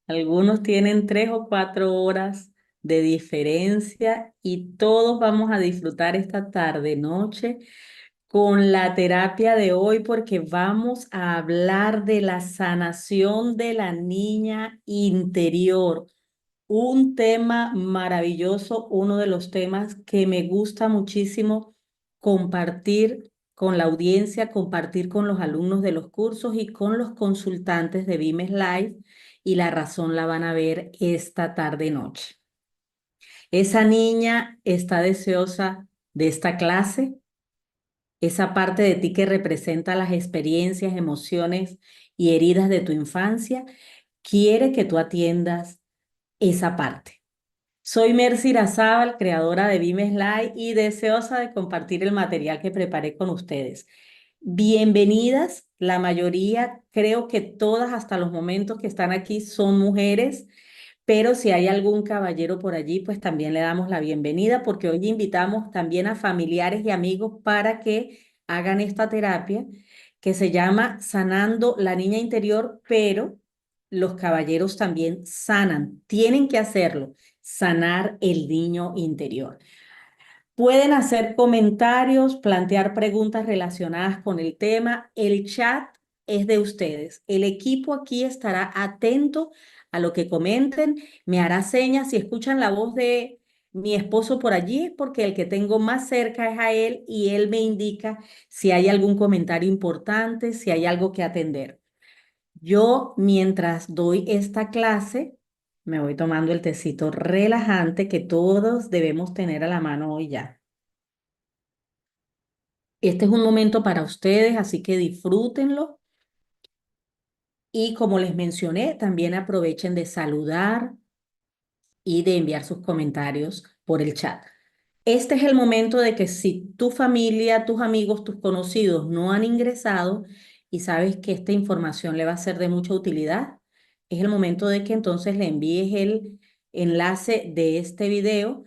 Algunos tienen 3 o 4 horas de diferencia y todos vamos a disfrutar esta tarde, noche con la terapia de hoy porque vamos a hablar de la sanación de la niña interior. Un tema maravilloso, uno de los temas que me gusta muchísimo compartir con la audiencia, compartir con los alumnos de los cursos y con los consultantes de Vimes Live, y la razón la van a ver esta tarde noche. Esa niña está deseosa de esta clase, esa parte de ti que representa las experiencias, emociones y heridas de tu infancia, quiere que tú atiendas esa parte. Soy Mercy Irazábal, creadora de Vimes Live y deseosa de compartir el material que preparé con ustedes. Bienvenidas, la mayoría, creo que todas hasta los momentos que están aquí son mujeres, pero si hay algún caballero por allí, pues también le damos la bienvenida porque hoy invitamos también a familiares y amigos para que hagan esta terapia que se llama Sanando la Niña Interior, pero los caballeros también sanan, tienen que hacerlo, sanar el niño interior. Pueden hacer comentarios, plantear preguntas relacionadas con el tema. El chat es de ustedes. El equipo aquí estará atento a lo que comenten, me hará señas. Si escuchan la voz de mi esposo por allí, es porque el que tengo más cerca es a él y él me indica si hay algún comentario importante, si hay algo que atender. Yo, mientras doy esta clase, me voy tomando el tecito relajante que todos debemos tener a la mano hoy ya. Este es un momento para ustedes, así que disfrútenlo y como les mencioné, también aprovechen de saludar y de enviar sus comentarios por el chat. Este es el momento de que si tu familia, tus amigos, tus conocidos no han ingresado y sabes que esta información le va a ser de mucha utilidad, es el momento de que entonces le envíes el enlace de este video.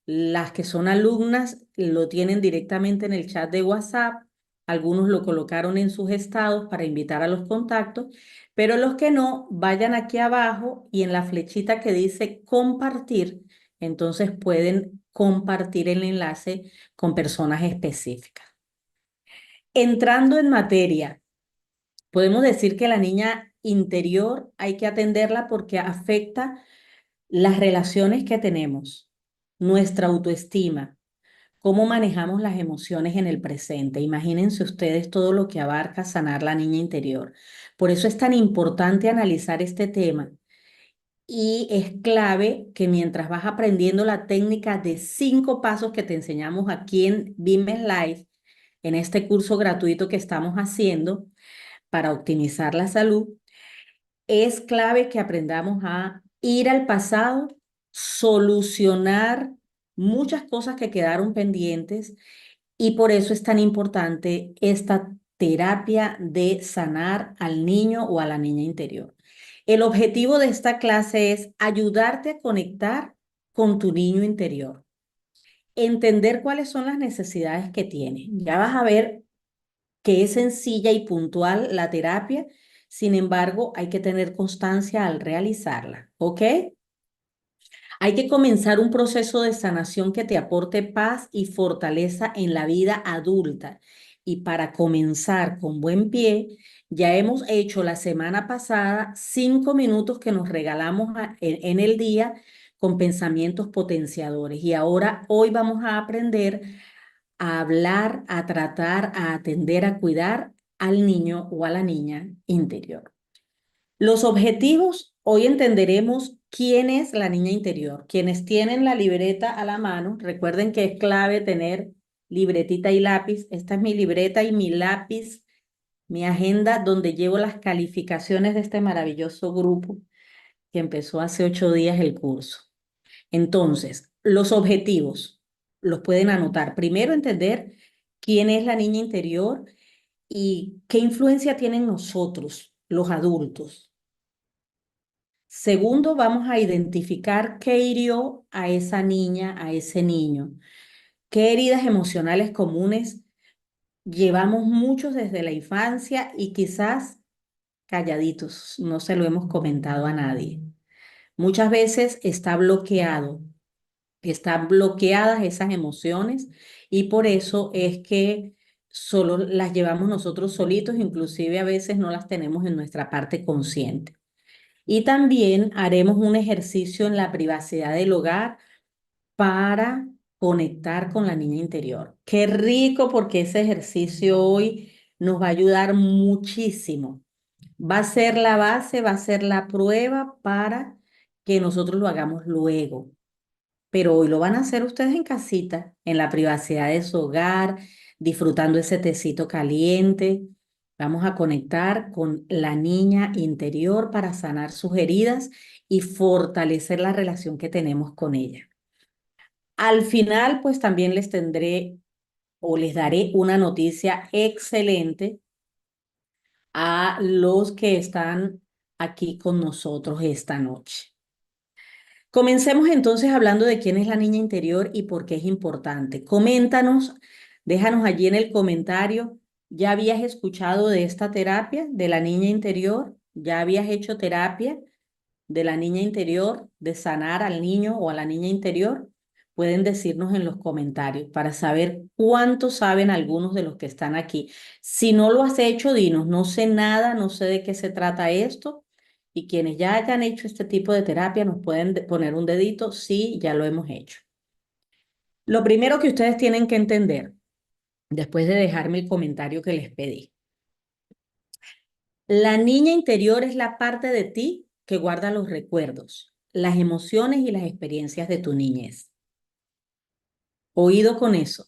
Las que son alumnas lo tienen directamente en el chat de WhatsApp, algunos lo colocaron en sus estados para invitar a los contactos, pero los que no, vayan aquí abajo y en la flechita que dice compartir, entonces pueden compartir el enlace con personas específicas. Entrando en materia, podemos decir que la niña interior hay que atenderla porque afecta las relaciones que tenemos, nuestra autoestima, cómo manejamos las emociones en el presente. Imagínense ustedes todo lo que abarca sanar la niña interior. Por eso es tan importante analizar este tema y es clave que mientras vas aprendiendo la técnica de 5 pasos que te enseñamos aquí en Vimes Live, en este curso gratuito que estamos haciendo para optimizar la salud, es clave que aprendamos a ir al pasado, solucionar muchas cosas que quedaron pendientes, y por eso es tan importante esta terapia de sanar al niño o a la niña interior. El objetivo de esta clase es ayudarte a conectar con tu niño interior, entender cuáles son las necesidades que tiene. Ya vas a ver que es sencilla y puntual la terapia, sin embargo, hay que tener constancia al realizarla, ¿ok? Hay que comenzar un proceso de sanación que te aporte paz y fortaleza en la vida adulta. Y para comenzar con buen pie, ya hemos hecho la semana pasada 5 minutos que nos regalamos en el día con pensamientos potenciadores. Y ahora, hoy vamos a aprender a hablar, a tratar, a atender, a cuidar al niño o a la niña interior. Los objetivos, hoy entenderemos quién es la niña interior. Quienes tienen la libreta a la mano, recuerden que es clave tener libretita y lápiz. Esta es mi libreta y mi lápiz, mi agenda donde llevo las calificaciones de este maravilloso grupo que empezó hace 8 días el curso. Entonces, los objetivos los pueden anotar. Primero, entender quién es la niña interior y qué influencia tienen nosotros, los adultos. Segundo, vamos a identificar qué hirió a esa niña, a ese niño. ¿Qué heridas emocionales comunes llevamos muchos desde la infancia y quizás calladitos, no se lo hemos comentado a nadie. Muchas veces está bloqueado, están bloqueadas esas emociones y por eso es que solo las llevamos nosotros solitos, inclusive a veces no las tenemos en nuestra parte consciente. Y también haremos un ejercicio en la privacidad del hogar para conectar con la niña interior. Qué rico porque ese ejercicio hoy nos va a ayudar muchísimo. Va a ser la base, va a ser la prueba para que nosotros lo hagamos luego. Pero hoy lo van a hacer ustedes en casita, en la privacidad de su hogar, disfrutando ese tecito caliente. Vamos a conectar con la niña interior para sanar sus heridas y fortalecer la relación que tenemos con ella. Al final, pues también les tendré o les daré una noticia excelente a los que están aquí con nosotros esta noche. Comencemos entonces hablando de quién es la niña interior y por qué es importante. Coméntanos, déjanos allí en el comentario, ¿ya habías escuchado de esta terapia de la niña interior? ¿Ya habías hecho terapia de la niña interior, de sanar al niño o a la niña interior? Pueden decirnos en los comentarios para saber cuánto saben algunos de los que están aquí. Si no lo has hecho, dinos, no sé nada, no sé de qué se trata esto. Y quienes ya hayan hecho este tipo de terapia nos pueden poner un dedito, sí, ya lo hemos hecho. Lo primero que ustedes tienen que entender, después de dejarme el comentario que les pedí, la niña interior es la parte de ti que guarda los recuerdos, las emociones y las experiencias de tu niñez. Oído con eso.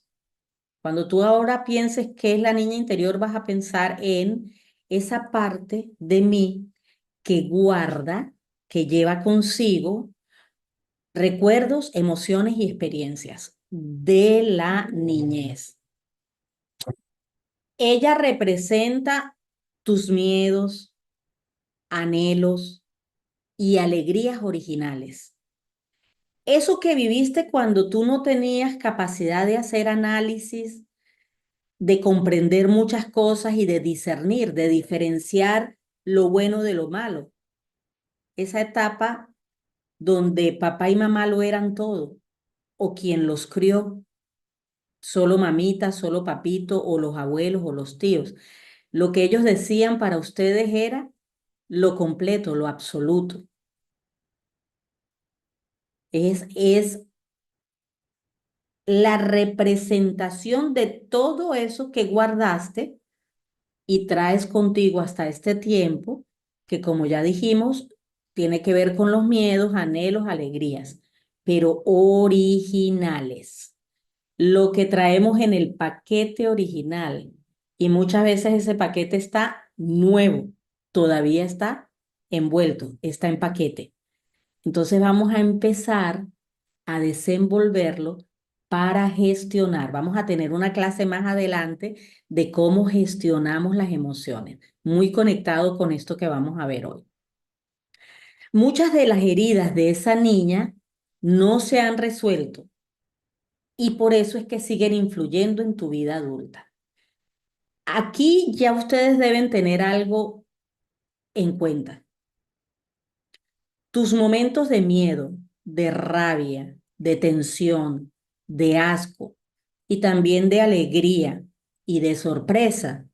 Cuando tú ahora pienses qué es la niña interior, vas a pensar en esa parte de mí que guarda, que lleva consigo recuerdos, emociones y experiencias de la niñez. Ella representa tus miedos, anhelos y alegrías originales. Eso que viviste cuando tú no tenías capacidad de hacer análisis, de comprender muchas cosas y de discernir, de diferenciar lo bueno de lo malo. Esa etapa donde papá y mamá lo eran todo, o quien los crió, solo mamita, solo papito, o los abuelos o los tíos. Lo que ellos decían para ustedes era lo completo, lo absoluto. Es la representación de todo eso que guardaste y traes contigo hasta este tiempo, que como ya dijimos, tiene que ver con los miedos, anhelos, alegrías, pero originales. Lo que traemos en el paquete original. Y muchas veces ese paquete está nuevo, todavía está envuelto, está en paquete. Entonces vamos a empezar a desenvolverlo para gestionar. Vamos a tener una clase más adelante de cómo gestionamos las emociones, muy conectado con esto que vamos a ver hoy. Muchas de las heridas de esa niña no se han resuelto y por eso es que siguen influyendo en tu vida adulta. Aquí ya ustedes deben tener algo en cuenta. Tus momentos de miedo, de rabia, de tensión, de asco y también de alegría y de sorpresa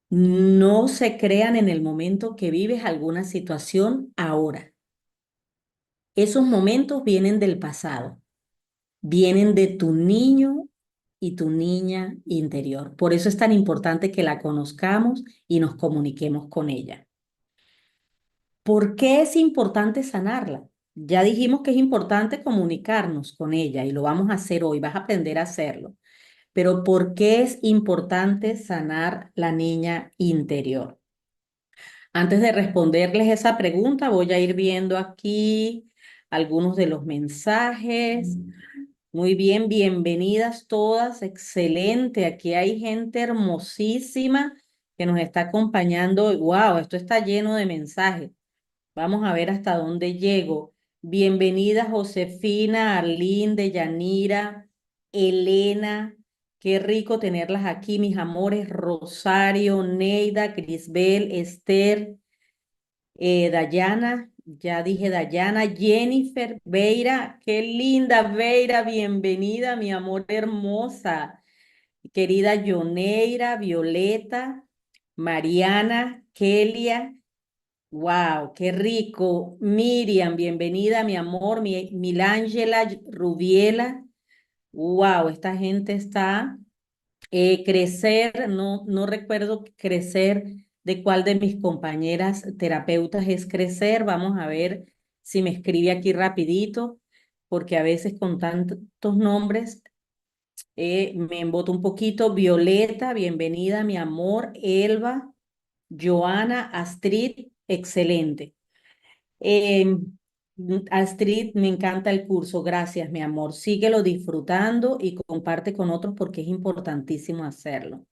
no se crean en el momento que vives alguna situación ahora. Esos momentos vienen del pasado, vienen de tu niño y tu niña interior. Por eso es tan importante que la conozcamos y nos comuniquemos con ella. ¿Por qué es importante sanarla? Ya dijimos que es importante comunicarnos con ella y lo vamos a hacer hoy, vas a aprender a hacerlo. Pero ¿por qué es importante sanar la niña interior? Antes de responderles esa pregunta, voy a ir viendo aquí algunos de los mensajes. Muy bien, bienvenidas todas, excelente. Aquí hay gente hermosísima que nos está acompañando. Wow, esto está lleno de mensajes. Vamos a ver hasta dónde llego. Bienvenida Josefina, Arlín, Deyanira, Elena. Qué rico tenerlas aquí, mis amores. Rosario, Neida, Crisbel, Esther, Dayana, ya dije Dayana, Jennifer, Veira, qué linda Veira, bienvenida, mi amor hermosa. Querida Yoneira, Violeta, Mariana, Kelia. Wow, qué rico. Miriam, bienvenida, mi amor. Milángela, Rubiela. Wow, esta gente está. Crecer, no recuerdo crecer de cuál de mis compañeras terapeutas es crecer. Vamos a ver si me escribe aquí rapidito, porque a veces con tantos nombres me emboto un poquito. Violeta, bienvenida, mi amor. Elba. Joana, Astrid, excelente. Astrid, me encanta el curso, gracias, mi amor. Síguelo disfrutando y comparte con otros porque es importantísimo hacerlo.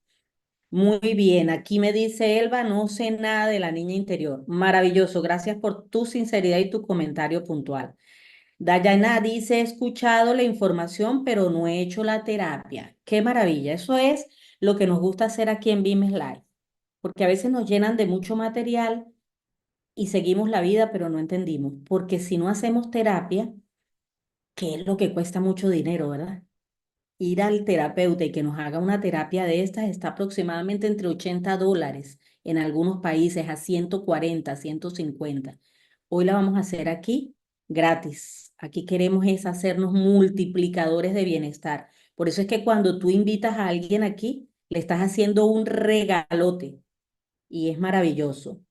Muy bien, aquí me dice Elba, no sé nada de la niña interior. Maravilloso, gracias por tu sinceridad y tu comentario puntual. Dayana dice, he escuchado la información, pero no he hecho la terapia. Qué maravilla, eso es lo que nos gusta hacer aquí en Vimes Live, porque a veces nos llenan de mucho material y seguimos la vida, pero no entendimos, porque si no hacemos terapia, ¿qué es lo que cuesta mucho dinero, verdad? Ir al terapeuta y que nos haga una terapia de estas está aproximadamente entre $80, en algunos países a 140, 150. Hoy la vamos a hacer aquí gratis. Aquí queremos es hacernos multiplicadores de bienestar. Por eso es que cuando tú invitas a alguien aquí, le estás haciendo un regalote y es maravilloso.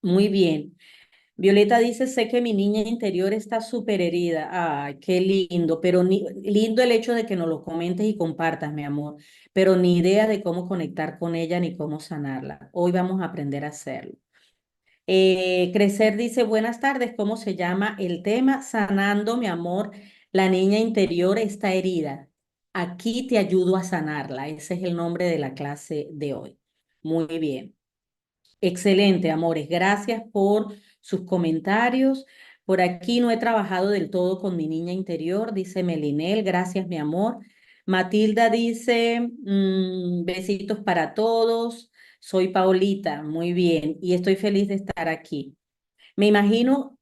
Muy bien. Violeta dice, sé que mi niña interior está súper herida. Ay, qué lindo, pero lindo el hecho de que nos lo comentes y compartas, mi amor, pero ni idea de cómo conectar con ella ni cómo sanarla. Hoy vamos a aprender a hacerlo. Crecer dice, buenas tardes, ¿cómo se llama el tema? Sanando, mi amor, la niña interior está herida. Aquí te ayudo a sanarla. Ese es el nombre de la clase de hoy. Muy bien. Excelente, amores. Gracias por sus comentarios. Por aquí no he trabajado del todo con mi niña interior, dice Melinel. Gracias, mi amor. Matilda dice, besitos para todos. Soy Paulita, muy bien. Y estoy feliz de estar aquí. Me imagino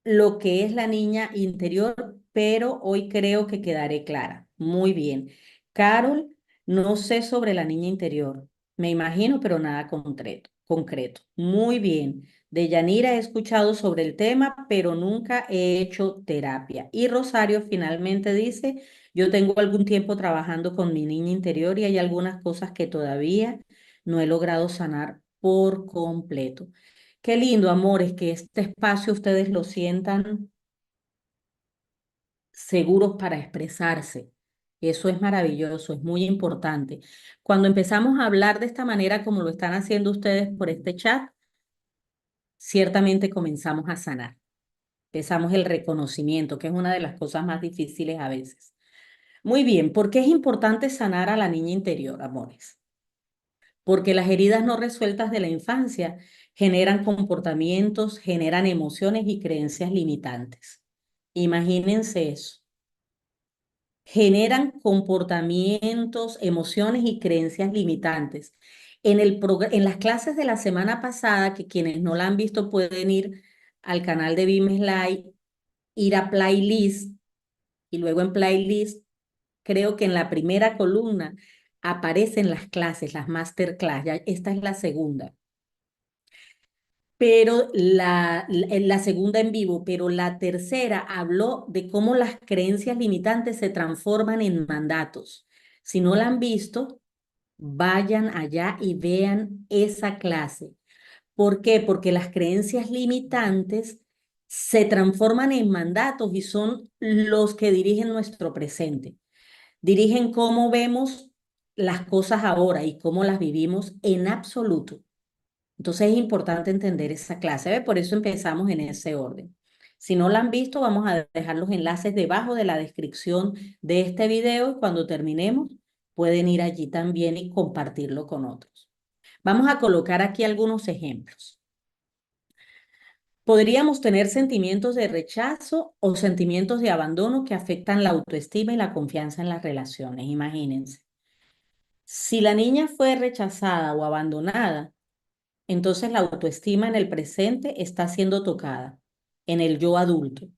lo que es la niña interior, pero hoy creo que quedaré clara. Muy bien. Carol, no sé sobre la niña interior. Me imagino, pero nada concreto. Concreto. Muy bien. De Yanira he escuchado sobre el tema, pero nunca he hecho terapia. Y Rosario finalmente dice, yo tengo algún tiempo trabajando con mi niña interior y hay algunas cosas que todavía no he logrado sanar por completo. Qué lindo, amores, que este espacio ustedes lo sientan seguros para expresarse. Eso es maravilloso, es muy importante. Cuando empezamos a hablar de esta manera como lo están haciendo ustedes por este chat, ciertamente comenzamos a sanar. Empezamos el reconocimiento, que es una de las cosas más difíciles a veces. Muy bien, ¿por qué es importante sanar a la niña interior, amores? Porque las heridas no resueltas de la infancia generan comportamientos, generan emociones y creencias limitantes. Imagínense eso. Generan comportamientos, emociones y creencias limitantes. En las clases de la semana pasada, que quienes no la han visto pueden ir al canal de Vimes Live, ir a playlist y luego en playlist, creo que en la primera columna aparecen las clases, las masterclass. Ya, esta es la segunda. Pero la segunda en vivo, pero la tercera habló de cómo las creencias limitantes se transforman en mandatos. Si no la han visto, vayan allá y vean esa clase. ¿Por qué? Porque las creencias limitantes se transforman en mandatos y son los que dirigen nuestro presente. Dirigen cómo vemos las cosas ahora y cómo las vivimos en absoluto. Entonces es importante entender esa clase, ¿ve? Por eso empezamos en ese orden. Si no la han visto, vamos a dejar los enlaces debajo de la descripción de este video y cuando terminemos pueden ir allí también y compartirlo con otros. Vamos a colocar aquí algunos ejemplos. Podríamos tener sentimientos de rechazo o sentimientos de abandono que afectan la autoestima y la confianza en las relaciones, imagínense. Si la niña fue rechazada o abandonada, entonces la autoestima en el presente está siendo tocada, en el yo adulto,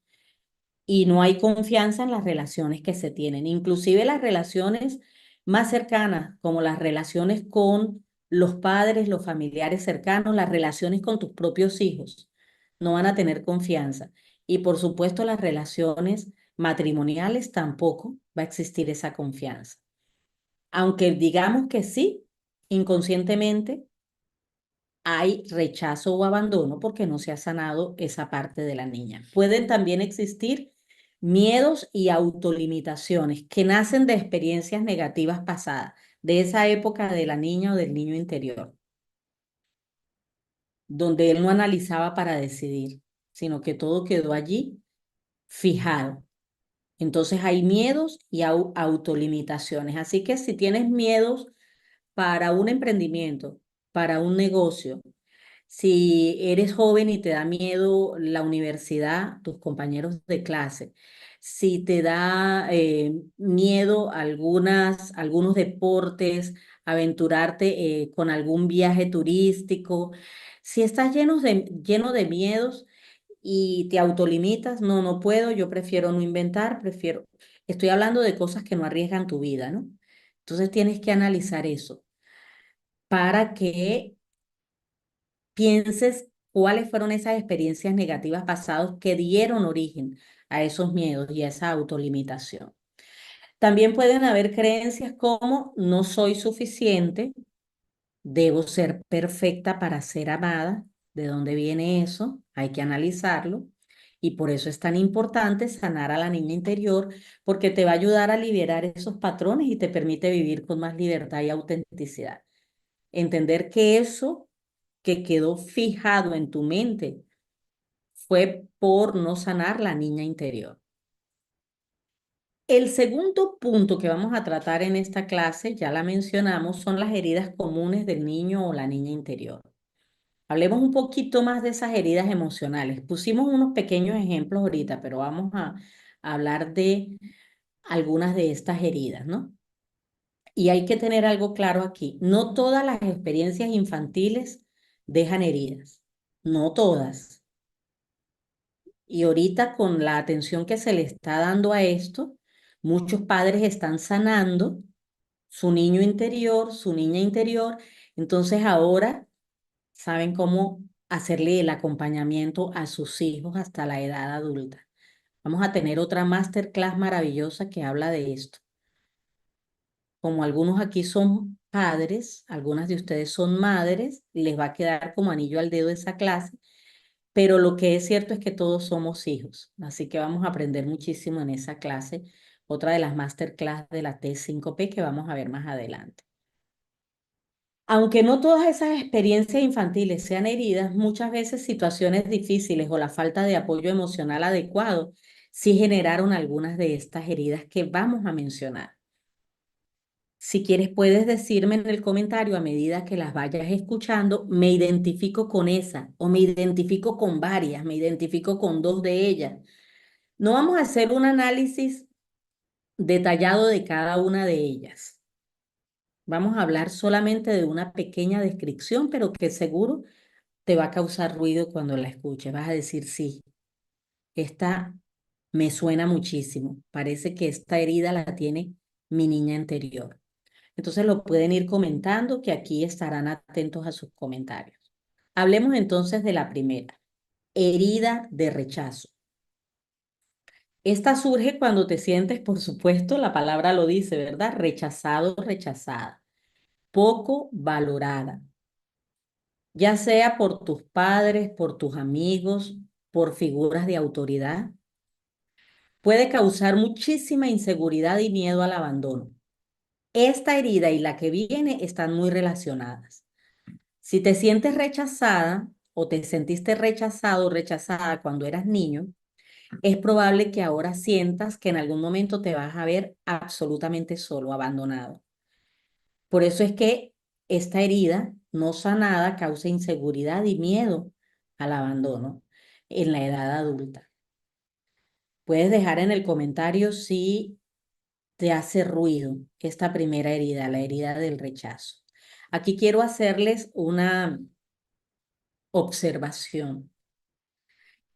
y no hay confianza en las relaciones que se tienen, inclusive las relaciones más cercanas, como las relaciones con los padres, los familiares cercanos, las relaciones con tus propios hijos, no van a tener confianza. Y por supuesto las relaciones matrimoniales tampoco va a existir esa confianza. Aunque digamos que sí, inconscientemente hay rechazo o abandono porque no se ha sanado esa parte de la niña. Pueden también existir miedos y autolimitaciones que nacen de experiencias negativas pasadas, de esa época de la niña o del niño interior, donde él no analizaba para decidir, sino que todo quedó allí fijado. Entonces hay miedos y autolimitaciones. Así que si tienes miedos para un emprendimiento, para un negocio, si eres joven y te da miedo la universidad, tus compañeros de clase, si te da miedo algunos deportes, aventurarte con algún viaje turístico, si estás lleno de miedos y te autolimitas, no, no puedo, yo prefiero no inventar, estoy hablando de cosas que no arriesgan tu vida, ¿no? Entonces tienes que analizar eso para que pienses cuáles fueron esas experiencias negativas pasadas que dieron origen a esos miedos y a esa autolimitación. También pueden haber creencias como no soy suficiente, debo ser perfecta para ser amada. ¿De dónde viene eso? Hay que analizarlo. Y por eso es tan importante sanar a la niña interior, porque te va a ayudar a liberar esos patrones y te permite vivir con más libertad y autenticidad. Entender que eso que quedó fijado en tu mente fue por no sanar la niña interior. El segundo punto que vamos a tratar en esta clase, ya la mencionamos, son las heridas comunes del niño o la niña interior. Hablemos un poquito más de esas heridas emocionales. Pusimos unos pequeños ejemplos ahorita, pero vamos a hablar de algunas de estas heridas, ¿no? Y hay que tener algo claro aquí. No todas las experiencias infantiles dejan heridas. No todas. Y ahorita con la atención que se le está dando a esto, muchos padres están sanando su niño interior, su niña interior. Entonces ahora saben cómo hacerle el acompañamiento a sus hijos hasta la edad adulta. Vamos a tener otra masterclass maravillosa que habla de esto. Como algunos aquí son padres, algunas de ustedes son madres, les va a quedar como anillo al dedo esa clase, pero lo que es cierto es que todos somos hijos, así que vamos a aprender muchísimo en esa clase, otra de las masterclass de la T5P que vamos a ver más adelante. Aunque no todas esas experiencias infantiles sean heridas, muchas veces situaciones difíciles o la falta de apoyo emocional adecuado sí generaron algunas de estas heridas que vamos a mencionar. Si quieres, puedes decirme en el comentario a medida que las vayas escuchando, me identifico con esa o me identifico con varias, me identifico con dos de ellas. No vamos a hacer un análisis detallado de cada una de ellas. Vamos a hablar solamente de una pequeña descripción, pero que seguro te va a causar ruido cuando la escuches. Vas a decir, sí, esta me suena muchísimo. Parece que esta herida la tiene mi niña interior. Entonces lo pueden ir comentando, que aquí estarán atentos a sus comentarios. Hablemos entonces de la primera, herida de rechazo. Esta surge cuando te sientes, por supuesto, la palabra lo dice, ¿verdad? Rechazado, rechazada, poco valorada, ya sea por tus padres, por tus amigos, por figuras de autoridad. Puede causar muchísima inseguridad y miedo al abandono. Esta herida y la que viene están muy relacionadas. Si te sientes rechazada o te sentiste rechazado o rechazada cuando eras niño, es probable que ahora sientas que en algún momento te vas a ver absolutamente solo, abandonado. Por eso es que esta herida no sanada causa inseguridad y miedo al abandono en la edad adulta. Puedes dejar en el comentario si te hace ruido esta primera herida, la herida del rechazo. Aquí quiero hacerles una observación.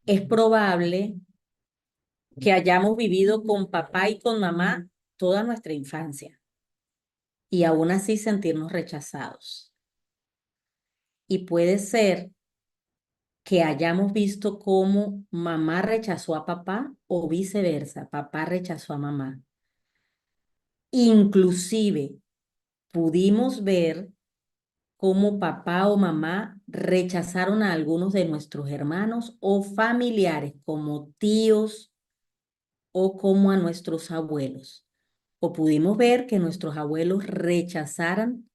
Es probable que hayamos vivido con papá y con mamá toda nuestra infancia y aún así sentirnos rechazados. Y puede ser que hayamos visto cómo mamá rechazó a papá o viceversa, papá rechazó a mamá. Inclusive pudimos ver cómo papá o mamá rechazaron a algunos de nuestros hermanos o familiares, como tíos o como a nuestros abuelos. O pudimos ver que nuestros abuelos rechazaran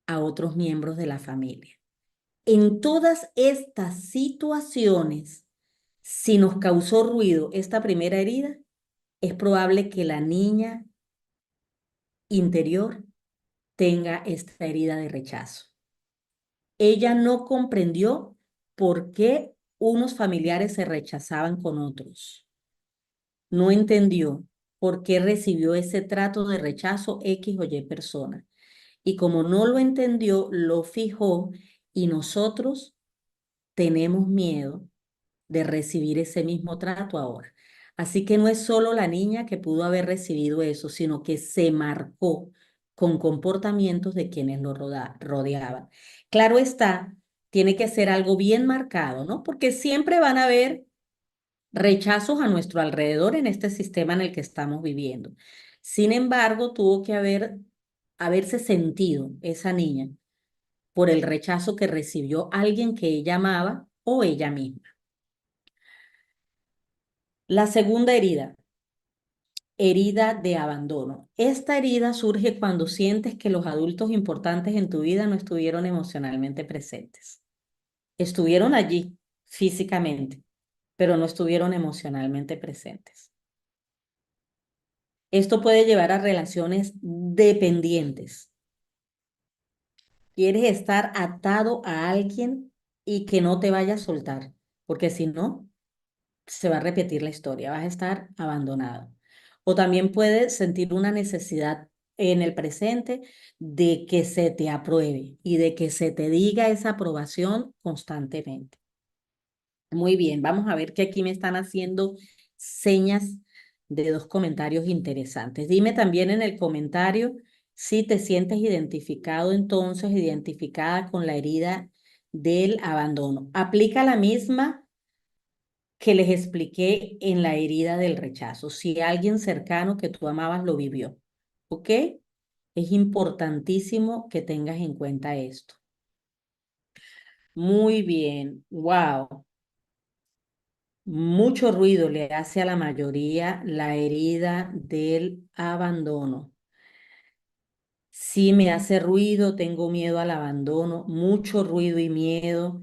a otros miembros de la familia. En todas estas situaciones, si nos causó ruido esta primera herida, es probable que la niña interior tenga esta herida de rechazo. Ella no comprendió por qué unos familiares se rechazaban con otros. No entendió por qué recibió ese trato de rechazo X o Y persona. Y como no lo entendió, lo fijó y nosotros tenemos miedo de recibir ese mismo trato ahora. Así que no es solo la niña que pudo haber recibido eso, sino que se marcó con comportamientos de quienes lo rodeaban. Claro está, tiene que ser algo bien marcado, ¿no? Porque siempre van a haber rechazos a nuestro alrededor en este sistema en el que estamos viviendo. Sin embargo, tuvo que haberse sentido esa niña por el rechazo que recibió alguien que ella amaba o ella misma. La segunda herida, herida de abandono. Esta herida surge cuando sientes que los adultos importantes en tu vida no estuvieron emocionalmente presentes. Estuvieron allí físicamente, pero no estuvieron emocionalmente presentes. Esto puede llevar a relaciones dependientes. Quieres estar atado a alguien y que no te vaya a soltar, porque si no, se va a repetir la historia, vas a estar abandonado. O también puedes sentir una necesidad en el presente de que se te apruebe y de que se te diga esa aprobación constantemente. Muy bien, vamos a ver que aquí me están haciendo señas de dos comentarios interesantes. Dime también en el comentario si te sientes identificado entonces, identificada con la herida del abandono. Aplica la misma que les expliqué en la herida del rechazo. Si alguien cercano que tú amabas lo vivió, ¿ok? Es importantísimo que tengas en cuenta esto. Muy bien, wow. Mucho ruido le hace a la mayoría la herida del abandono. Sí me hace ruido, tengo miedo al abandono, mucho ruido y miedo.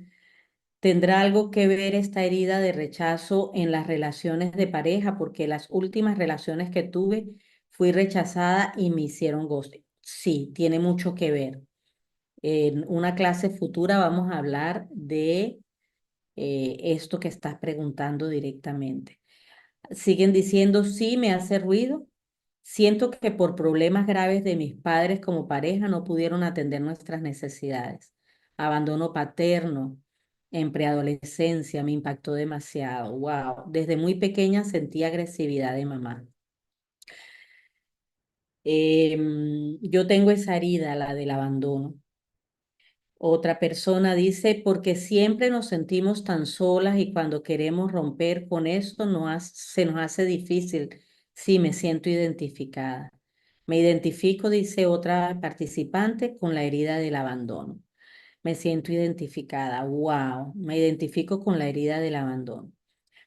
¿Tendrá algo que ver esta herida de rechazo en las relaciones de pareja? Porque las últimas relaciones que tuve fui rechazada y me hicieron ghosting. Sí, tiene mucho que ver. En una clase futura vamos a hablar de esto que estás preguntando directamente. Siguen diciendo, sí, me hace ruido. Siento que por problemas graves de mis padres como pareja no pudieron atender nuestras necesidades. Abandono paterno en preadolescencia me impactó demasiado. Wow, desde muy pequeña sentí agresividad de mamá. Yo tengo esa herida, la del abandono. Otra persona dice, porque siempre nos sentimos tan solas y cuando queremos romper con eso se nos hace difícil. Sí, me siento identificada. Me identifico, dice otra participante, con la herida del abandono. Me siento identificada. Wow, me identifico con la herida del abandono.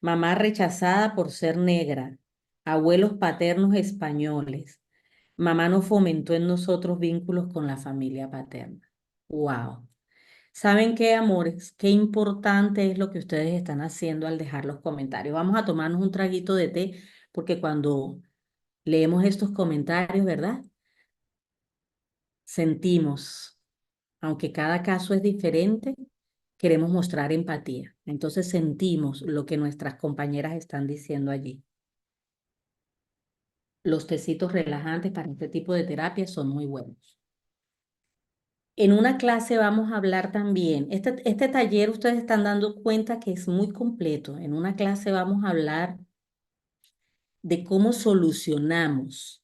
Mamá rechazada por ser negra. Abuelos paternos españoles. Mamá no fomentó en nosotros vínculos con la familia paterna. Wow. ¿Saben qué, amores? Qué importante es lo que ustedes están haciendo al dejar los comentarios. Vamos a tomarnos un traguito de té porque cuando leemos estos comentarios, ¿verdad? Sentimos, aunque cada caso es diferente, queremos mostrar empatía. Entonces sentimos lo que nuestras compañeras están diciendo allí. Los tecitos relajantes para este tipo de terapia son muy buenos. En una clase vamos a hablar también, este taller ustedes están dando cuenta que es muy completo. En una clase vamos a hablar de cómo solucionamos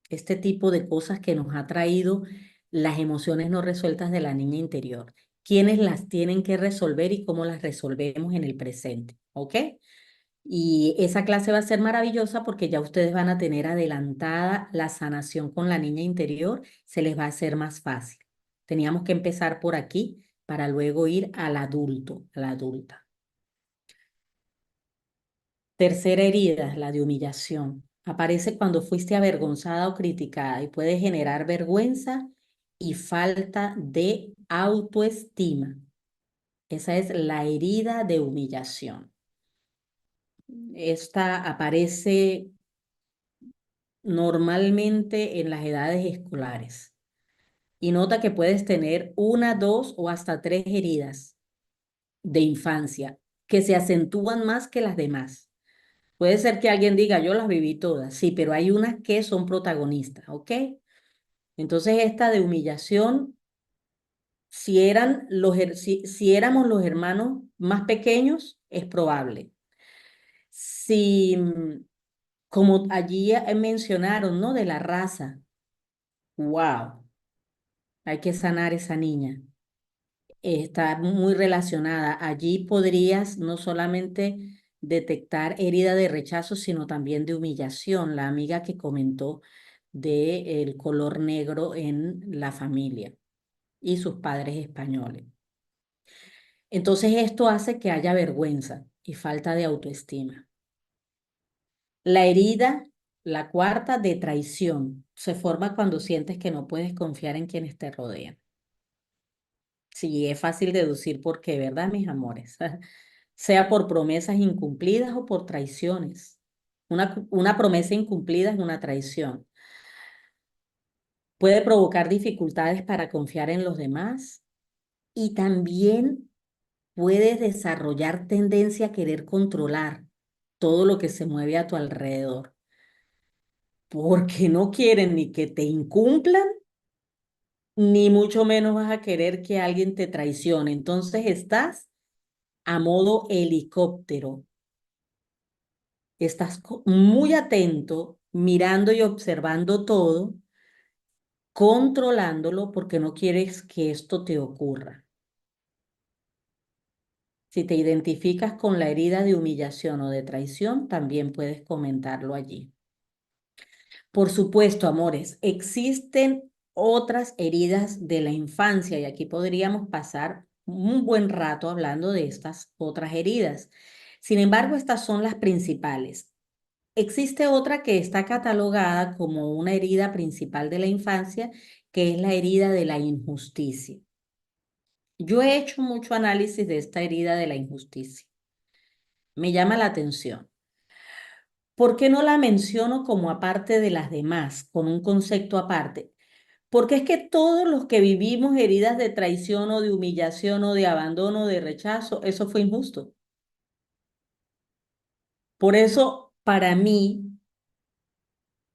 este tipo de cosas que nos ha traído las emociones no resueltas de la niña interior. Quiénes las tienen que resolver y cómo las resolvemos en el presente, ¿ok? Y esa clase va a ser maravillosa porque ya ustedes van a tener adelantada la sanación con la niña interior, se les va a hacer más fácil. Teníamos que empezar por aquí para luego ir al adulto, a la adulta. Tercera herida, la de humillación. Aparece cuando fuiste avergonzada o criticada y puede generar vergüenza y falta de autoestima. Esa es la herida de humillación. Esta aparece normalmente en las edades escolares y nota que puedes tener una, dos o hasta tres heridas de infancia que se acentúan más que las demás. Puede ser que alguien diga, yo las viví todas, sí, pero hay unas que son protagonistas, ¿ok? Entonces esta de humillación, si éramos los hermanos más pequeños, es probable. Si, como allí mencionaron, ¿no? De la raza, wow, hay que sanar esa niña. Está muy relacionada. Allí podrías no solamente detectar herida de rechazo, sino también de humillación, la amiga que comentó de el color negro en la familia y sus padres españoles. Entonces esto hace que haya vergüenza y falta de autoestima. La herida, la cuarta, de traición, se forma cuando sientes que no puedes confiar en quienes te rodean. Sí, es fácil deducir por qué, ¿verdad, mis amores? Sea por promesas incumplidas o por traiciones. Una promesa incumplida es una traición. Puede provocar dificultades para confiar en los demás y también puedes desarrollar tendencia a querer controlar todo lo que se mueve a tu alrededor, porque no quieren ni que te incumplan, ni mucho menos vas a querer que alguien te traicione. Entonces estás a modo helicóptero. Estás muy atento, mirando y observando todo, controlándolo porque no quieres que esto te ocurra. Si te identificas con la herida de humillación o de traición, también puedes comentarlo allí. Por supuesto, amores, existen otras heridas de la infancia y aquí podríamos pasar un buen rato hablando de estas otras heridas. Sin embargo, estas son las principales. Existe otra que está catalogada como una herida principal de la infancia, que es la herida de la injusticia. Yo he hecho mucho análisis de esta herida de la injusticia. Me llama la atención. ¿Por qué no la menciono como aparte de las demás, con un concepto aparte? Porque es que todos los que vivimos heridas de traición o de humillación o de abandono o de rechazo, eso fue injusto. Por eso, para mí,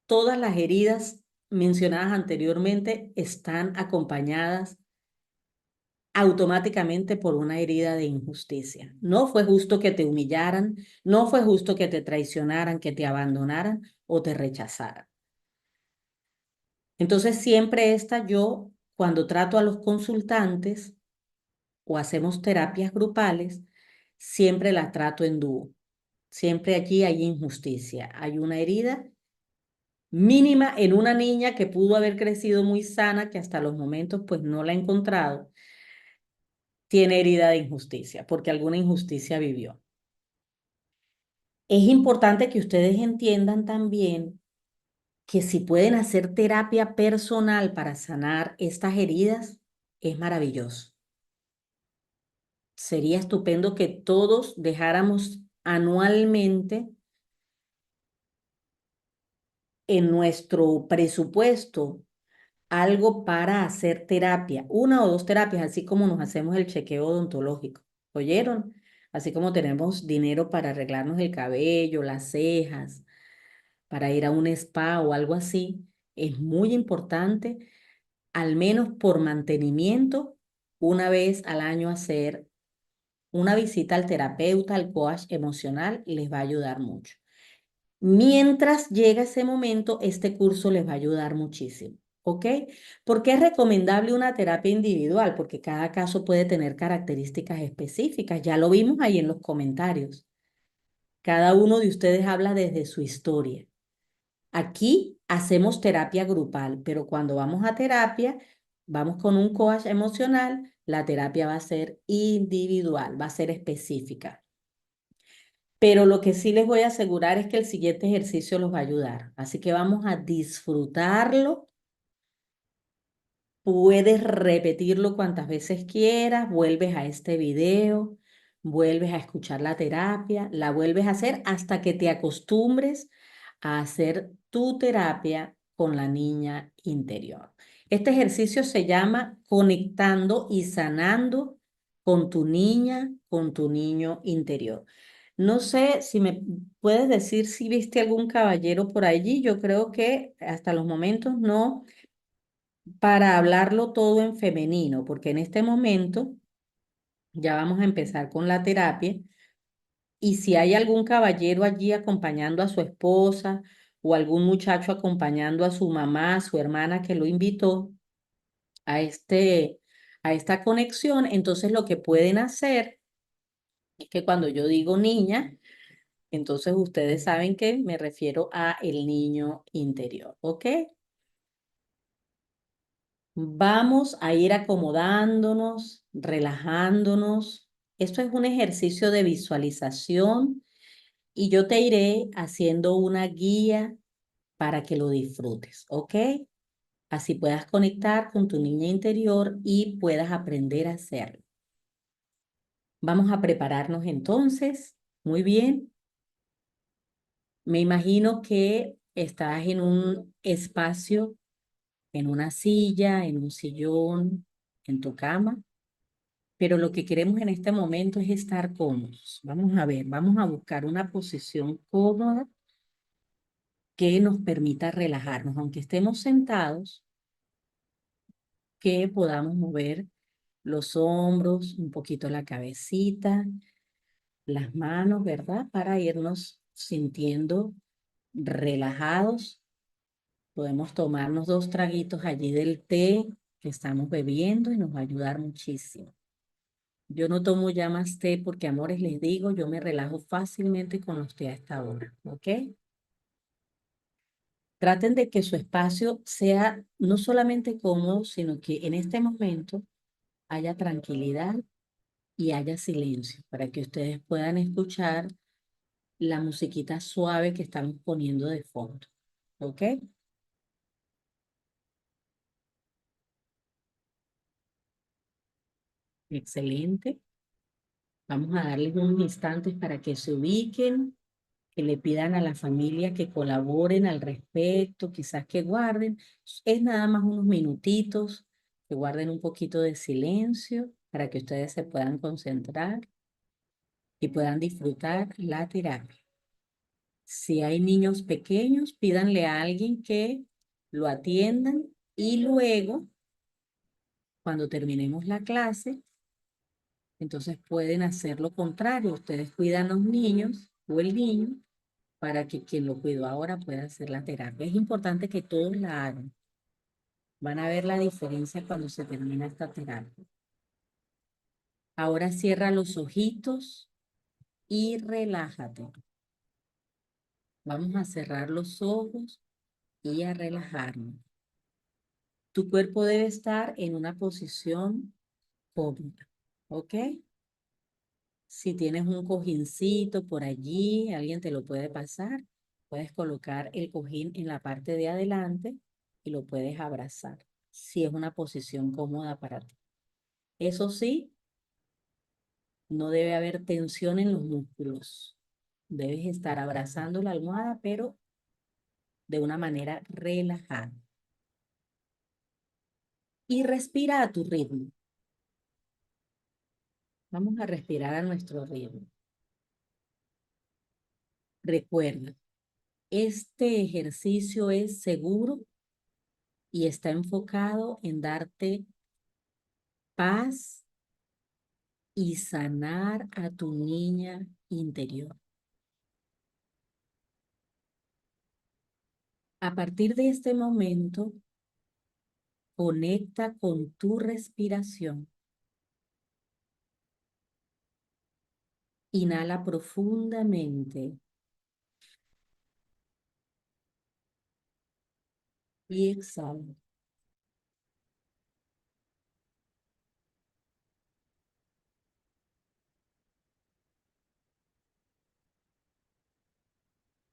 todas las heridas mencionadas anteriormente están acompañadas automáticamente por una herida de injusticia. No fue justo que te humillaran, no fue justo que te traicionaran, que te abandonaran o te rechazaran. Entonces, siempre yo, cuando trato a los consultantes o hacemos terapias grupales, siempre las trato en dúo. Siempre allí hay injusticia, hay una herida mínima en una niña que pudo haber crecido muy sana, que hasta los momentos pues no la he encontrado, tiene herida de injusticia, porque alguna injusticia vivió. Es importante que ustedes entiendan también que si pueden hacer terapia personal para sanar estas heridas, es maravilloso. Sería estupendo que todos dejáramos anualmente en nuestro presupuesto algo para hacer terapia, una o dos terapias, así como nos hacemos el chequeo odontológico. ¿Oyeron? Así como tenemos dinero para arreglarnos el cabello, las cejas, para ir a un spa o algo así, es muy importante, al menos por mantenimiento, una vez al año hacer una visita al terapeuta, al coach emocional, les va a ayudar mucho. Mientras llega ese momento, este curso les va a ayudar muchísimo, ¿ok? ¿Por qué es recomendable una terapia individual? Porque cada caso puede tener características específicas. Ya lo vimos ahí en los comentarios. Cada uno de ustedes habla desde su historia. Aquí hacemos terapia grupal, pero cuando vamos a terapia, vamos con un coach emocional, la terapia va a ser individual, va a ser específica. Pero lo que sí les voy a asegurar es que el siguiente ejercicio los va a ayudar. Así que vamos a disfrutarlo. Puedes repetirlo cuantas veces quieras, vuelves a este video, vuelves a escuchar la terapia, la vuelves a hacer hasta que te acostumbres a hacer tu terapia con la niña interior. Este ejercicio se llama conectando y sanando con tu niña, con tu niño interior. No sé si me puedes decir si viste algún caballero por allí. Yo creo que hasta los momentos no, para hablarlo todo en femenino, porque en este momento ya vamos a empezar con la terapia y si hay algún caballero allí acompañando a su esposa o algún muchacho acompañando a su mamá, a su hermana que lo invitó a a esta conexión, entonces lo que pueden hacer es que cuando yo digo niña, entonces ustedes saben que me refiero a el niño interior, ¿ok? Vamos a ir acomodándonos, relajándonos. Esto es un ejercicio de visualización y yo te iré haciendo una guía para que lo disfrutes, ¿ok? Así puedas conectar con tu niña interior y puedas aprender a hacerlo. Vamos a prepararnos entonces. Muy bien. Me imagino que estás en un espacio, en una silla, en un sillón, en tu cama. Pero lo que queremos en este momento es estar cómodos. Vamos a ver, vamos a buscar una posición cómoda que nos permita relajarnos, aunque estemos sentados, que podamos mover los hombros, un poquito la cabecita, las manos, ¿verdad? Para irnos sintiendo relajados. Podemos tomarnos 2 traguitos allí del té que estamos bebiendo y nos va a ayudar muchísimo. Yo no tomo ya más té porque, amores, les digo, yo me relajo fácilmente con los té a esta hora, ¿ok? Traten de que su espacio sea no solamente cómodo, sino que en este momento haya tranquilidad y haya silencio para que ustedes puedan escuchar la musiquita suave que estamos poniendo de fondo, ¿ok? Excelente. Vamos a darles unos instantes para que se ubiquen, que le pidan a la familia que colaboren al respecto, quizás que guarden, es nada más unos minutitos, que guarden un poquito de silencio para que ustedes se puedan concentrar y puedan disfrutar la terapia. Si hay niños pequeños, pídanle a alguien que lo atiendan y luego, cuando terminemos la clase, entonces pueden hacer lo contrario. Ustedes cuidan a los niños o el niño para que quien lo cuidó ahora pueda hacer la terapia. Es importante que todos la hagan. Van a ver la diferencia cuando se termina esta terapia. Ahora cierra los ojitos y relájate. Vamos a cerrar los ojos y a relajarnos. Tu cuerpo debe estar en una posición cómoda, ¿ok? Si tienes un cojincito por allí, alguien te lo puede pasar, puedes colocar el cojín en la parte de adelante y lo puedes abrazar, si es una posición cómoda para ti. Eso sí, no debe haber tensión en los músculos. Debes estar abrazando la almohada, pero de una manera relajada. Y respira a tu ritmo. Vamos a respirar a nuestro ritmo. Recuerda. Este ejercicio es seguro y está enfocado en darte paz y sanar a tu niña interior. A partir de este momento, conecta con tu respiración. Inhala profundamente y exhala.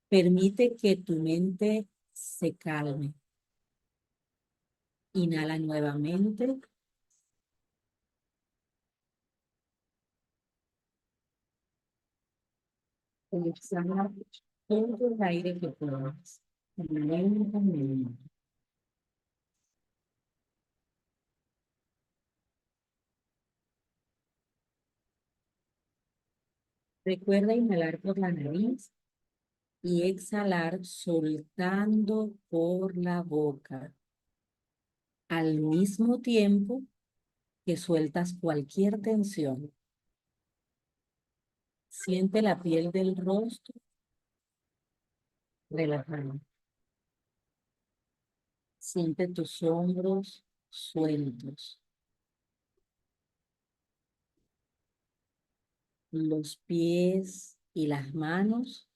Permite que tu mente se calme. Inhala nuevamente. Exhala todo el aire que puedas. Lentamente. Recuerda inhalar por la nariz y exhalar soltando por la boca. Al mismo tiempo que sueltas cualquier tensión. Siente la piel del rostro relajada. Siente tus hombros sueltos. Los pies y las manos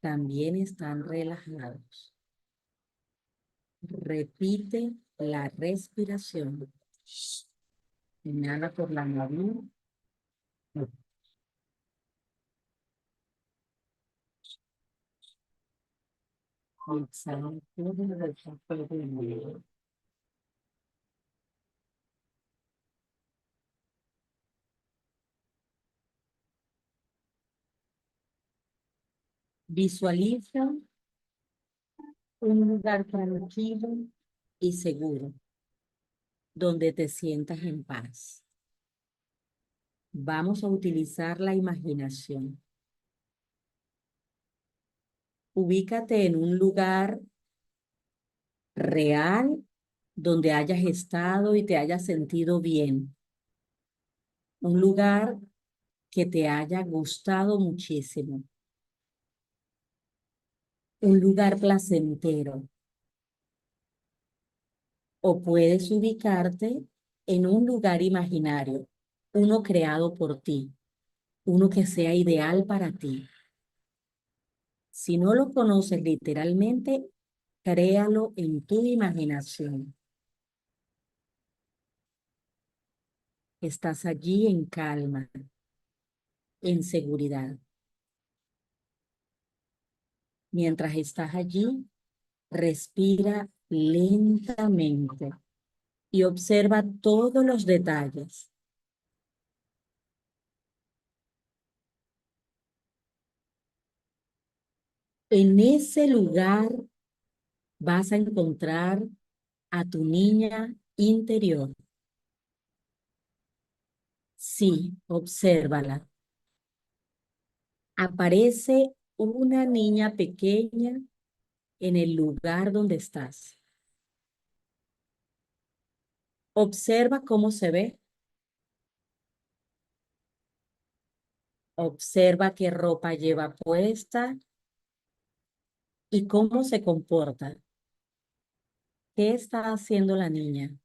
también están relajados. Repite la respiración. Inhala por la nariz. Exhala por el rechazo del medio. Visualiza un lugar tranquilo y seguro donde te sientas en paz. Vamos a utilizar la imaginación. Ubícate en un lugar real donde hayas estado y te hayas sentido bien. Un lugar que te haya gustado muchísimo. Un lugar placentero. O puedes ubicarte en un lugar imaginario, uno creado por ti, uno que sea ideal para ti. Si no lo conoces literalmente, créalo en tu imaginación. Estás allí en calma, en seguridad. Mientras estás allí, respira lentamente y observa todos los detalles. En ese lugar vas a encontrar a tu niña interior. Sí, obsérvala. Aparece una niña pequeña en el lugar donde estás. Observa cómo se ve. Observa qué ropa lleva puesta y cómo se comporta. ¿Qué está haciendo la niña?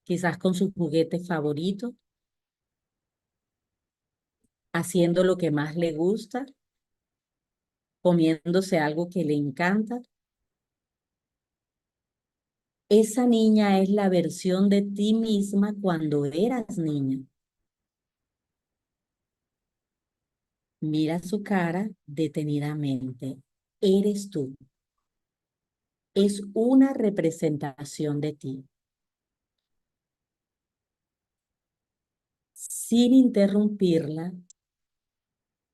Quizás con su juguete favorito, haciendo lo que más le gusta, comiéndose algo que le encanta. Esa niña es la versión de ti misma cuando eras niña. Mira su cara detenidamente. Eres tú. Es una representación de ti. Sin interrumpirla,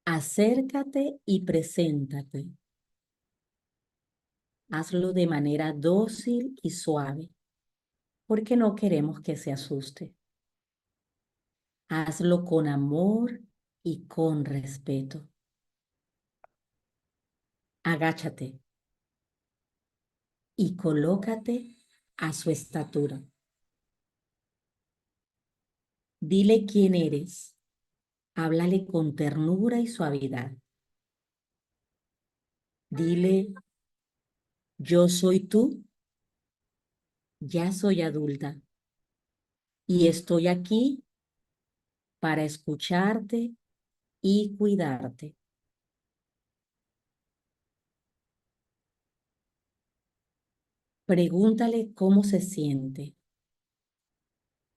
acércate y preséntate. Hazlo de manera dócil y suave, porque no queremos que se asuste. Hazlo con amor y con respeto. Agáchate y colócate a su estatura. Dile quién eres. Háblale con ternura y suavidad. Dile, yo soy tú, ya soy adulta y estoy aquí para escucharte y cuidarte. Pregúntale cómo se siente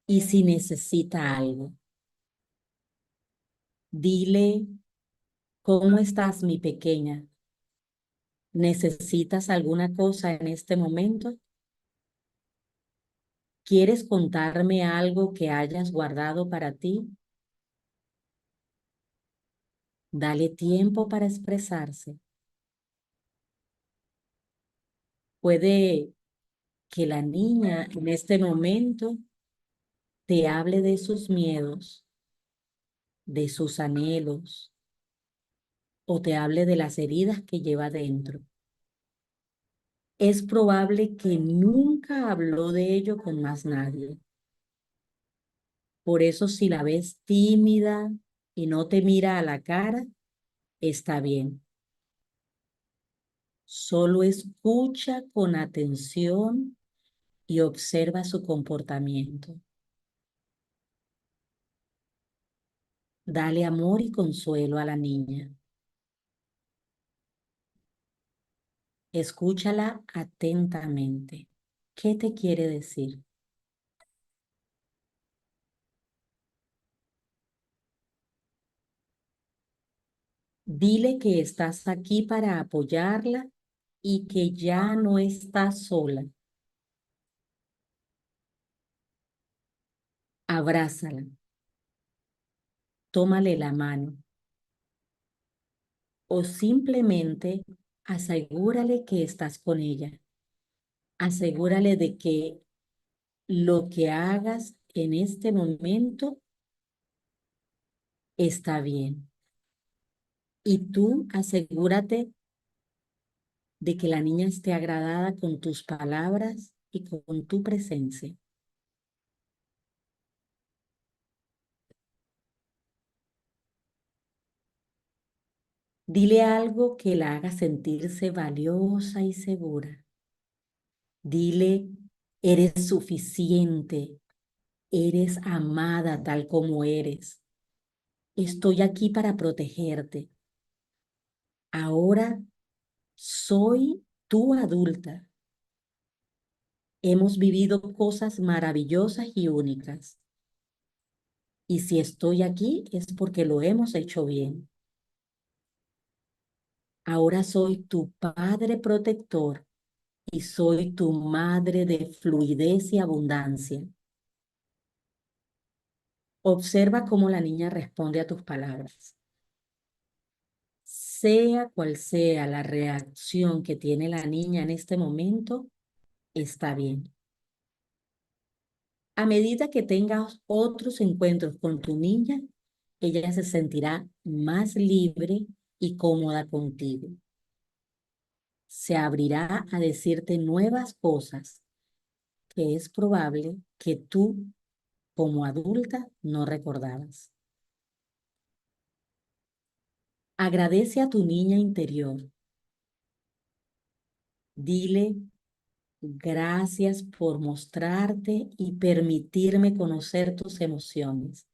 y si necesita algo. Dile, ¿cómo estás, mi pequeña? ¿Necesitas alguna cosa en este momento? ¿Quieres contarme algo que hayas guardado para ti? Dale tiempo para expresarse. Puede que la niña en este momento te hable de sus miedos, de sus anhelos, o te hable de las heridas que lleva dentro. Es probable que nunca habló de ello con más nadie. Por eso si la ves tímida y no te mira a la cara, está bien. Solo escucha con atención y observa su comportamiento. Dale amor y consuelo a la niña. Escúchala atentamente. ¿Qué te quiere decir? Dile que estás aquí para apoyarla y que ya no estás sola. Abrázala, tómale la mano o simplemente asegúrale que estás con ella. Asegúrale de que lo que hagas en este momento está bien. Y tú asegúrate de que la niña esté agradada con tus palabras y con tu presencia. Dile algo que la haga sentirse valiosa y segura. Dile, eres suficiente, eres amada tal como eres. Estoy aquí para protegerte. Ahora soy tu adulta. Hemos vivido cosas maravillosas y únicas. Y si estoy aquí es porque lo hemos hecho bien. Ahora soy tu padre protector y soy tu madre de fluidez y abundancia. Observa cómo la niña responde a tus palabras. Sea cual sea la reacción que tiene la niña en este momento, está bien. A medida que tengas otros encuentros con tu niña, ella se sentirá más libre y cómoda contigo. Se abrirá a decirte nuevas cosas que es probable que tú, como adulta, no recordabas. Agradece a tu niña interior. Dile, gracias por mostrarte y permitirme conocer tus emociones.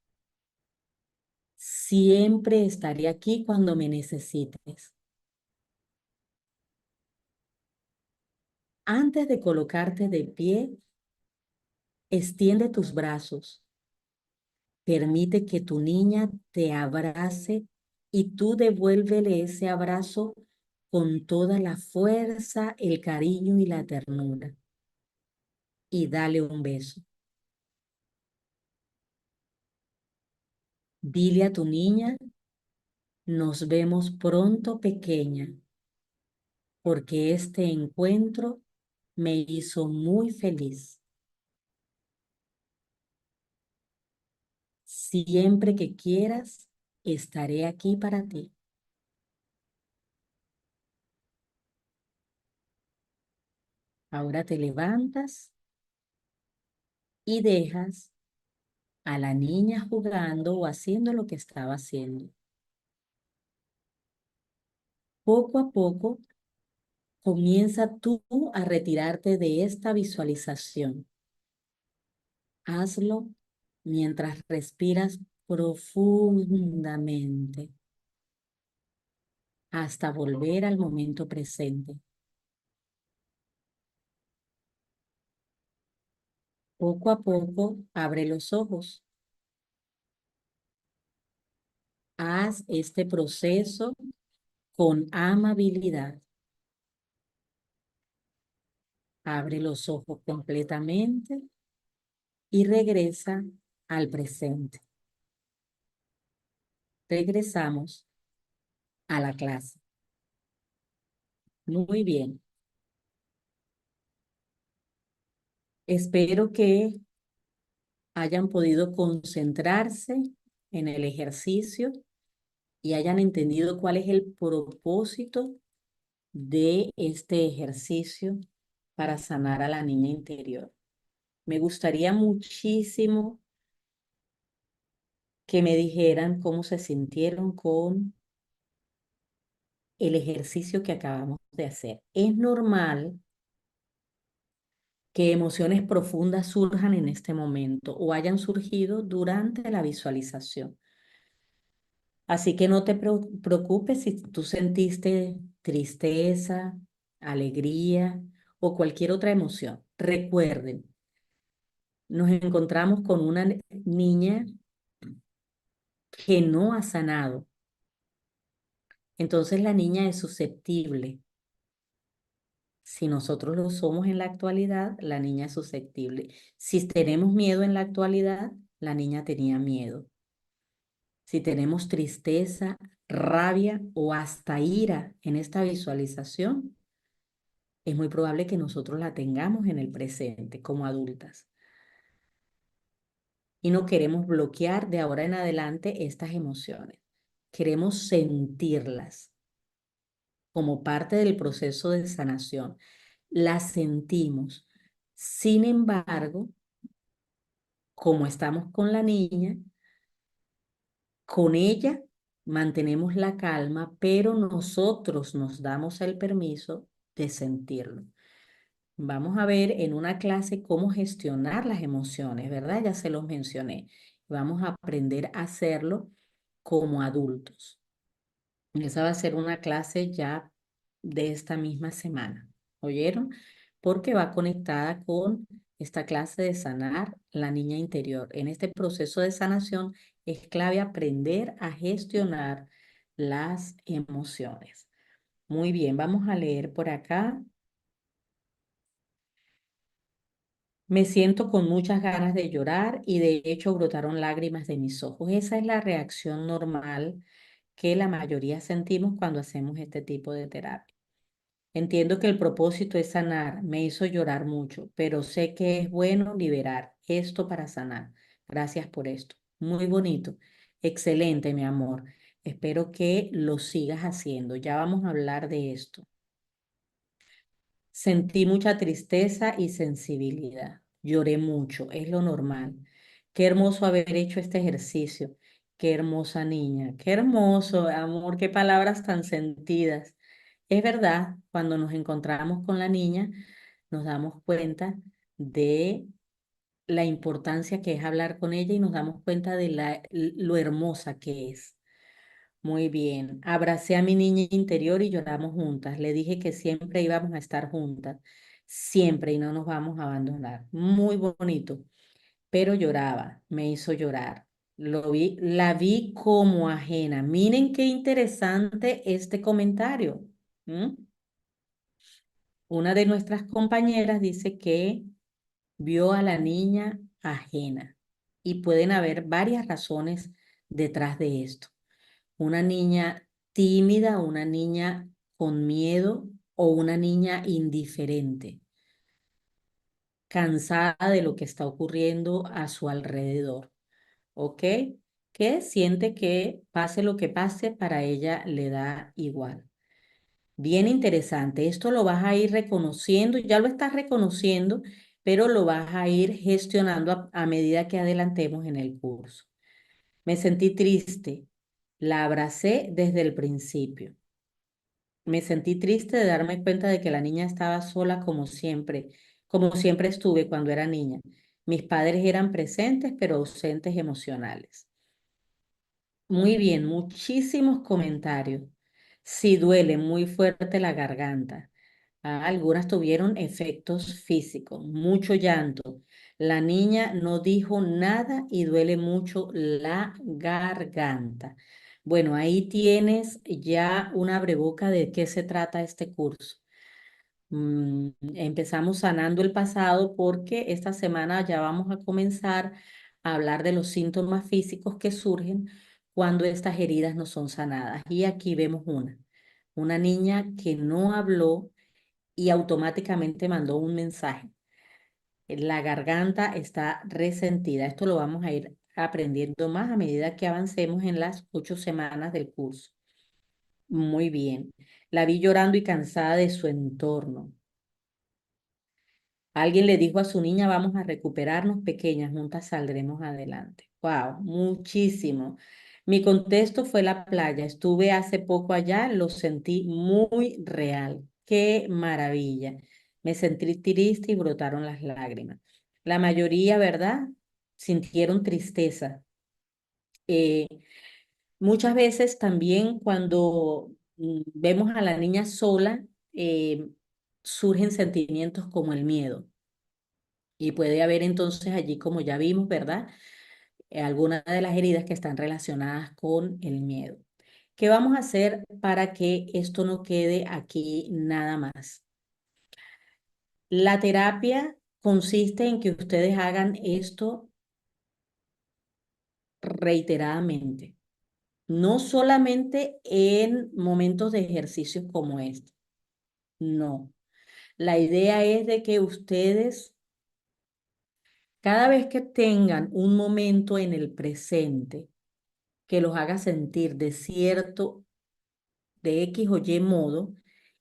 Siempre estaré aquí cuando me necesites. Antes de colocarte de pie, extiende tus brazos. Permite que tu niña te abrace y tú devuélvele ese abrazo con toda la fuerza, el cariño y la ternura. Y dale un beso. Dile a tu niña, nos vemos pronto, pequeña, porque este encuentro me hizo muy feliz. Siempre que quieras, estaré aquí para ti. Ahora te levantas y dejas a la niña jugando o haciendo lo que estaba haciendo. Poco a poco comienza tú a retirarte de esta visualización. Hazlo mientras respiras profundamente hasta volver al momento presente. Poco a poco abre los ojos. Haz este proceso con amabilidad. Abre los ojos completamente y regresa al presente. Regresamos a la clase. Muy bien. Espero que hayan podido concentrarse en el ejercicio y hayan entendido cuál es el propósito de este ejercicio para sanar a la niña interior. Me gustaría muchísimo que me dijeran cómo se sintieron con el ejercicio que acabamos de hacer. Es normal que emociones profundas surjan en este momento o hayan surgido durante la visualización. Así que no te preocupes si tú sentiste tristeza, alegría o cualquier otra emoción. Recuerden, nos encontramos con una niña que no ha sanado. Entonces la niña es susceptible. Si nosotros lo somos en la actualidad, la niña es susceptible. Si tenemos miedo en la actualidad, la niña tenía miedo. Si tenemos tristeza, rabia o hasta ira en esta visualización, es muy probable que nosotros la tengamos en el presente como adultas. Y no queremos bloquear de ahora en adelante estas emociones. Queremos sentirlas como parte del proceso de sanación. Las sentimos. Sin embargo, como estamos con la niña, con ella mantenemos la calma, pero nosotros nos damos el permiso de sentirlo. Vamos a ver en una clase cómo gestionar las emociones, ¿verdad? Ya se los mencioné. Vamos a aprender a hacerlo como adultos. Esa va a ser una clase ya de esta misma semana. ¿Oyeron? Porque va conectada con esta clase de sanar la niña interior. En este proceso de sanación es clave aprender a gestionar las emociones. Muy bien, vamos a leer por acá. Me siento con muchas ganas de llorar y de hecho brotaron lágrimas de mis ojos. Esa es la reacción normal que la mayoría sentimos cuando hacemos este tipo de terapia. Entiendo que el propósito es sanar, me hizo llorar mucho, pero sé que es bueno liberar esto para sanar. Gracias por esto. Muy bonito. Excelente, mi amor. Espero que lo sigas haciendo. Ya vamos a hablar de esto. Sentí mucha tristeza y sensibilidad. Lloré mucho, es lo normal. Qué hermoso haber hecho este ejercicio. Qué hermosa niña. Qué hermoso, amor, qué palabras tan sentidas. Es verdad, cuando nos encontramos con la niña, nos damos cuenta de la importancia que es hablar con ella y nos damos cuenta de lo hermosa que es. Muy bien. Abracé a mi niña interior y lloramos juntas. Le dije que siempre íbamos a estar juntas, siempre y no nos vamos a abandonar. Muy bonito, pero lloraba, me hizo llorar. La vi como ajena. Miren qué interesante este comentario. ¿M? Una de nuestras compañeras dice que vio a la niña ajena y pueden haber varias razones detrás de esto. Una niña tímida, una niña con miedo o una niña indiferente, cansada de lo que está ocurriendo a su alrededor, ¿ok? Que siente que pase lo que pase, para ella le da igual. Bien interesante. Esto lo vas a ir reconociendo, ya lo estás reconociendo, pero lo vas a ir gestionando a medida que adelantemos en el curso. Me sentí triste. La abracé desde el principio. Me sentí triste de darme cuenta de que la niña estaba sola como siempre estuve cuando era niña. Mis padres eran presentes, pero ausentes emocionales. Muy bien, muchísimos comentarios. Sí duele muy fuerte la garganta. Algunas tuvieron efectos físicos, mucho llanto. La niña no dijo nada y duele mucho la garganta. Bueno, ahí tienes ya una breboca de qué se trata este curso. Empezamos sanando el pasado porque esta semana ya vamos a comenzar a hablar de los síntomas físicos que surgen cuando estas heridas no son sanadas. Y aquí vemos una niña que no habló y automáticamente mandó un mensaje. La garganta está resentida. Esto lo vamos a ir aprendiendo más a medida que avancemos en las 8 semanas del curso. Muy bien. La vi llorando y cansada de su entorno. Alguien le dijo a su niña, vamos a recuperarnos pequeñas, juntas saldremos adelante. Wow, muchísimo. Mi contexto fue la playa. Estuve hace poco allá, lo sentí muy real. Qué maravilla. Me sentí triste y brotaron las lágrimas. La mayoría, ¿verdad? Sintieron tristeza. Eh, Muchas veces también cuando vemos a la niña sola, surgen sentimientos como el miedo. Y puede haber entonces allí, como ya vimos, ¿verdad? Algunas de las heridas que están relacionadas con el miedo. ¿Qué vamos a hacer para que esto no quede aquí nada más? La terapia consiste en que ustedes hagan esto reiteradamente, no solamente en momentos de ejercicios como este, no. La idea es de que ustedes, cada vez que tengan un momento en el presente, que los haga sentir de X o Y modo,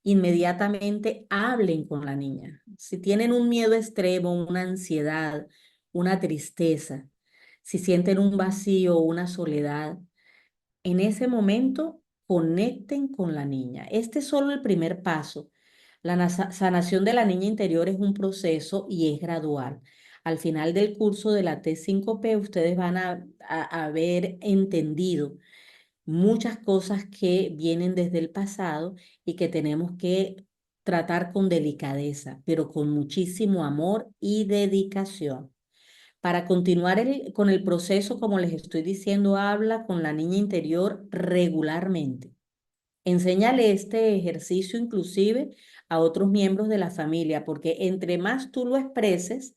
inmediatamente hablen con la niña. Si tienen un miedo extremo, una ansiedad, una tristeza, si sienten un vacío, una soledad, en ese momento conecten con la niña. Este es solo el primer paso. La sanación de la niña interior es un proceso y es gradual. Al final del curso de la T5P, ustedes van a haber entendido muchas cosas que vienen desde el pasado y que tenemos que tratar con delicadeza, pero con muchísimo amor y dedicación. Para continuar con el proceso, como les estoy diciendo, habla con la niña interior regularmente. Enséñale este ejercicio inclusive a otros miembros de la familia, porque entre más tú lo expreses,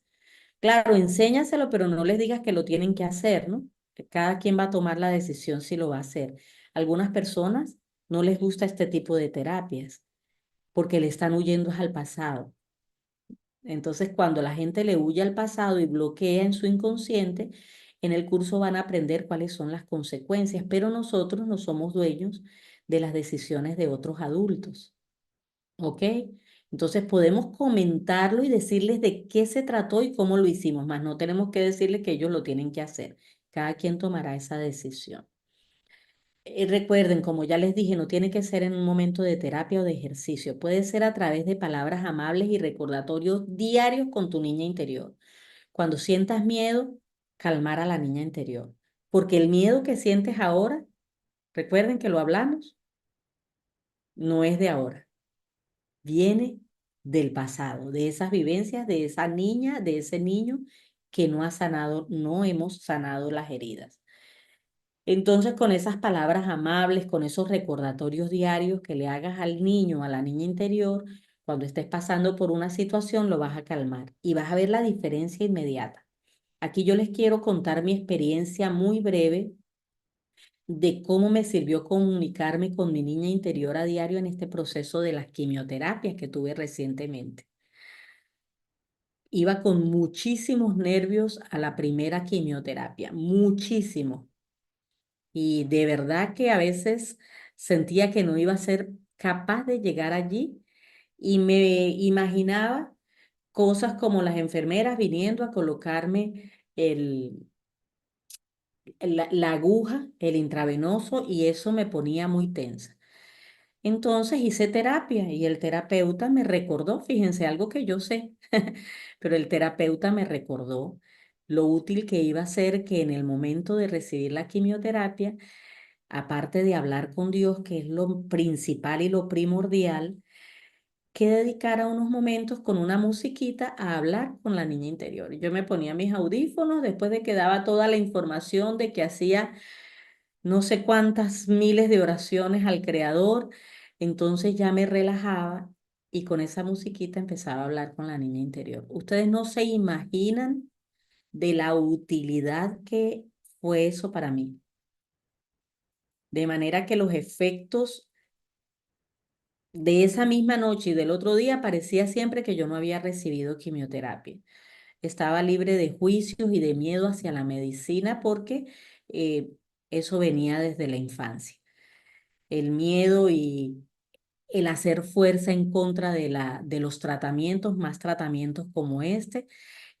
claro, enséñaselo, pero no les digas que lo tienen que hacer, ¿no? Que cada quien va a tomar la decisión si lo va a hacer. Algunas personas no les gusta este tipo de terapias porque le están huyendo al pasado. Entonces, cuando la gente le huye al pasado y bloquea en su inconsciente, en el curso van a aprender cuáles son las consecuencias, pero nosotros no somos dueños de las decisiones de otros adultos. ¿Ok? Entonces podemos comentarlo y decirles de qué se trató y cómo lo hicimos, más no tenemos que decirles que ellos lo tienen que hacer. Cada quien tomará esa decisión. Recuerden, como ya les dije, no tiene que ser en un momento de terapia o de ejercicio. Puede ser a través de palabras amables y recordatorios diarios con tu niña interior. Cuando sientas miedo, calmar a la niña interior. Porque el miedo que sientes ahora, recuerden que lo hablamos, no es de ahora, viene del pasado, de esas vivencias, de esa niña, de ese niño que no ha sanado, no hemos sanado las heridas. Entonces, con esas palabras amables, con esos recordatorios diarios que le hagas al niño, a la niña interior, cuando estés pasando por una situación, lo vas a calmar y vas a ver la diferencia inmediata. Aquí yo les quiero contar mi experiencia muy breve de cómo me sirvió comunicarme con mi niña interior a diario en este proceso de las quimioterapias que tuve recientemente. Iba con muchísimos nervios a la primera quimioterapia, muchísimo. Y de verdad que a veces sentía que no iba a ser capaz de llegar allí y me imaginaba cosas como las enfermeras viniendo a colocarme la aguja, el intravenoso, y eso me ponía muy tensa. Entonces hice terapia y el terapeuta me recordó, fíjense, algo que yo sé, pero el terapeuta me recordó lo útil que iba a ser que en el momento de recibir la quimioterapia, aparte de hablar con Dios, que es lo principal y lo primordial, que dedicara unos momentos con una musiquita a hablar con la niña interior. Yo me ponía mis audífonos después de que daba toda la información de que hacía no sé cuántas miles de oraciones al Creador, entonces ya me relajaba y con esa musiquita empezaba a hablar con la niña interior. Ustedes no se imaginan de la utilidad que fue eso para mí. De manera que los efectos de esa misma noche y del otro día parecía siempre que yo no había recibido quimioterapia. Estaba libre de juicios y de miedo hacia la medicina porque eh, eso venía desde la infancia. El miedo y el hacer fuerza en contra de los tratamientos, más tratamientos como este.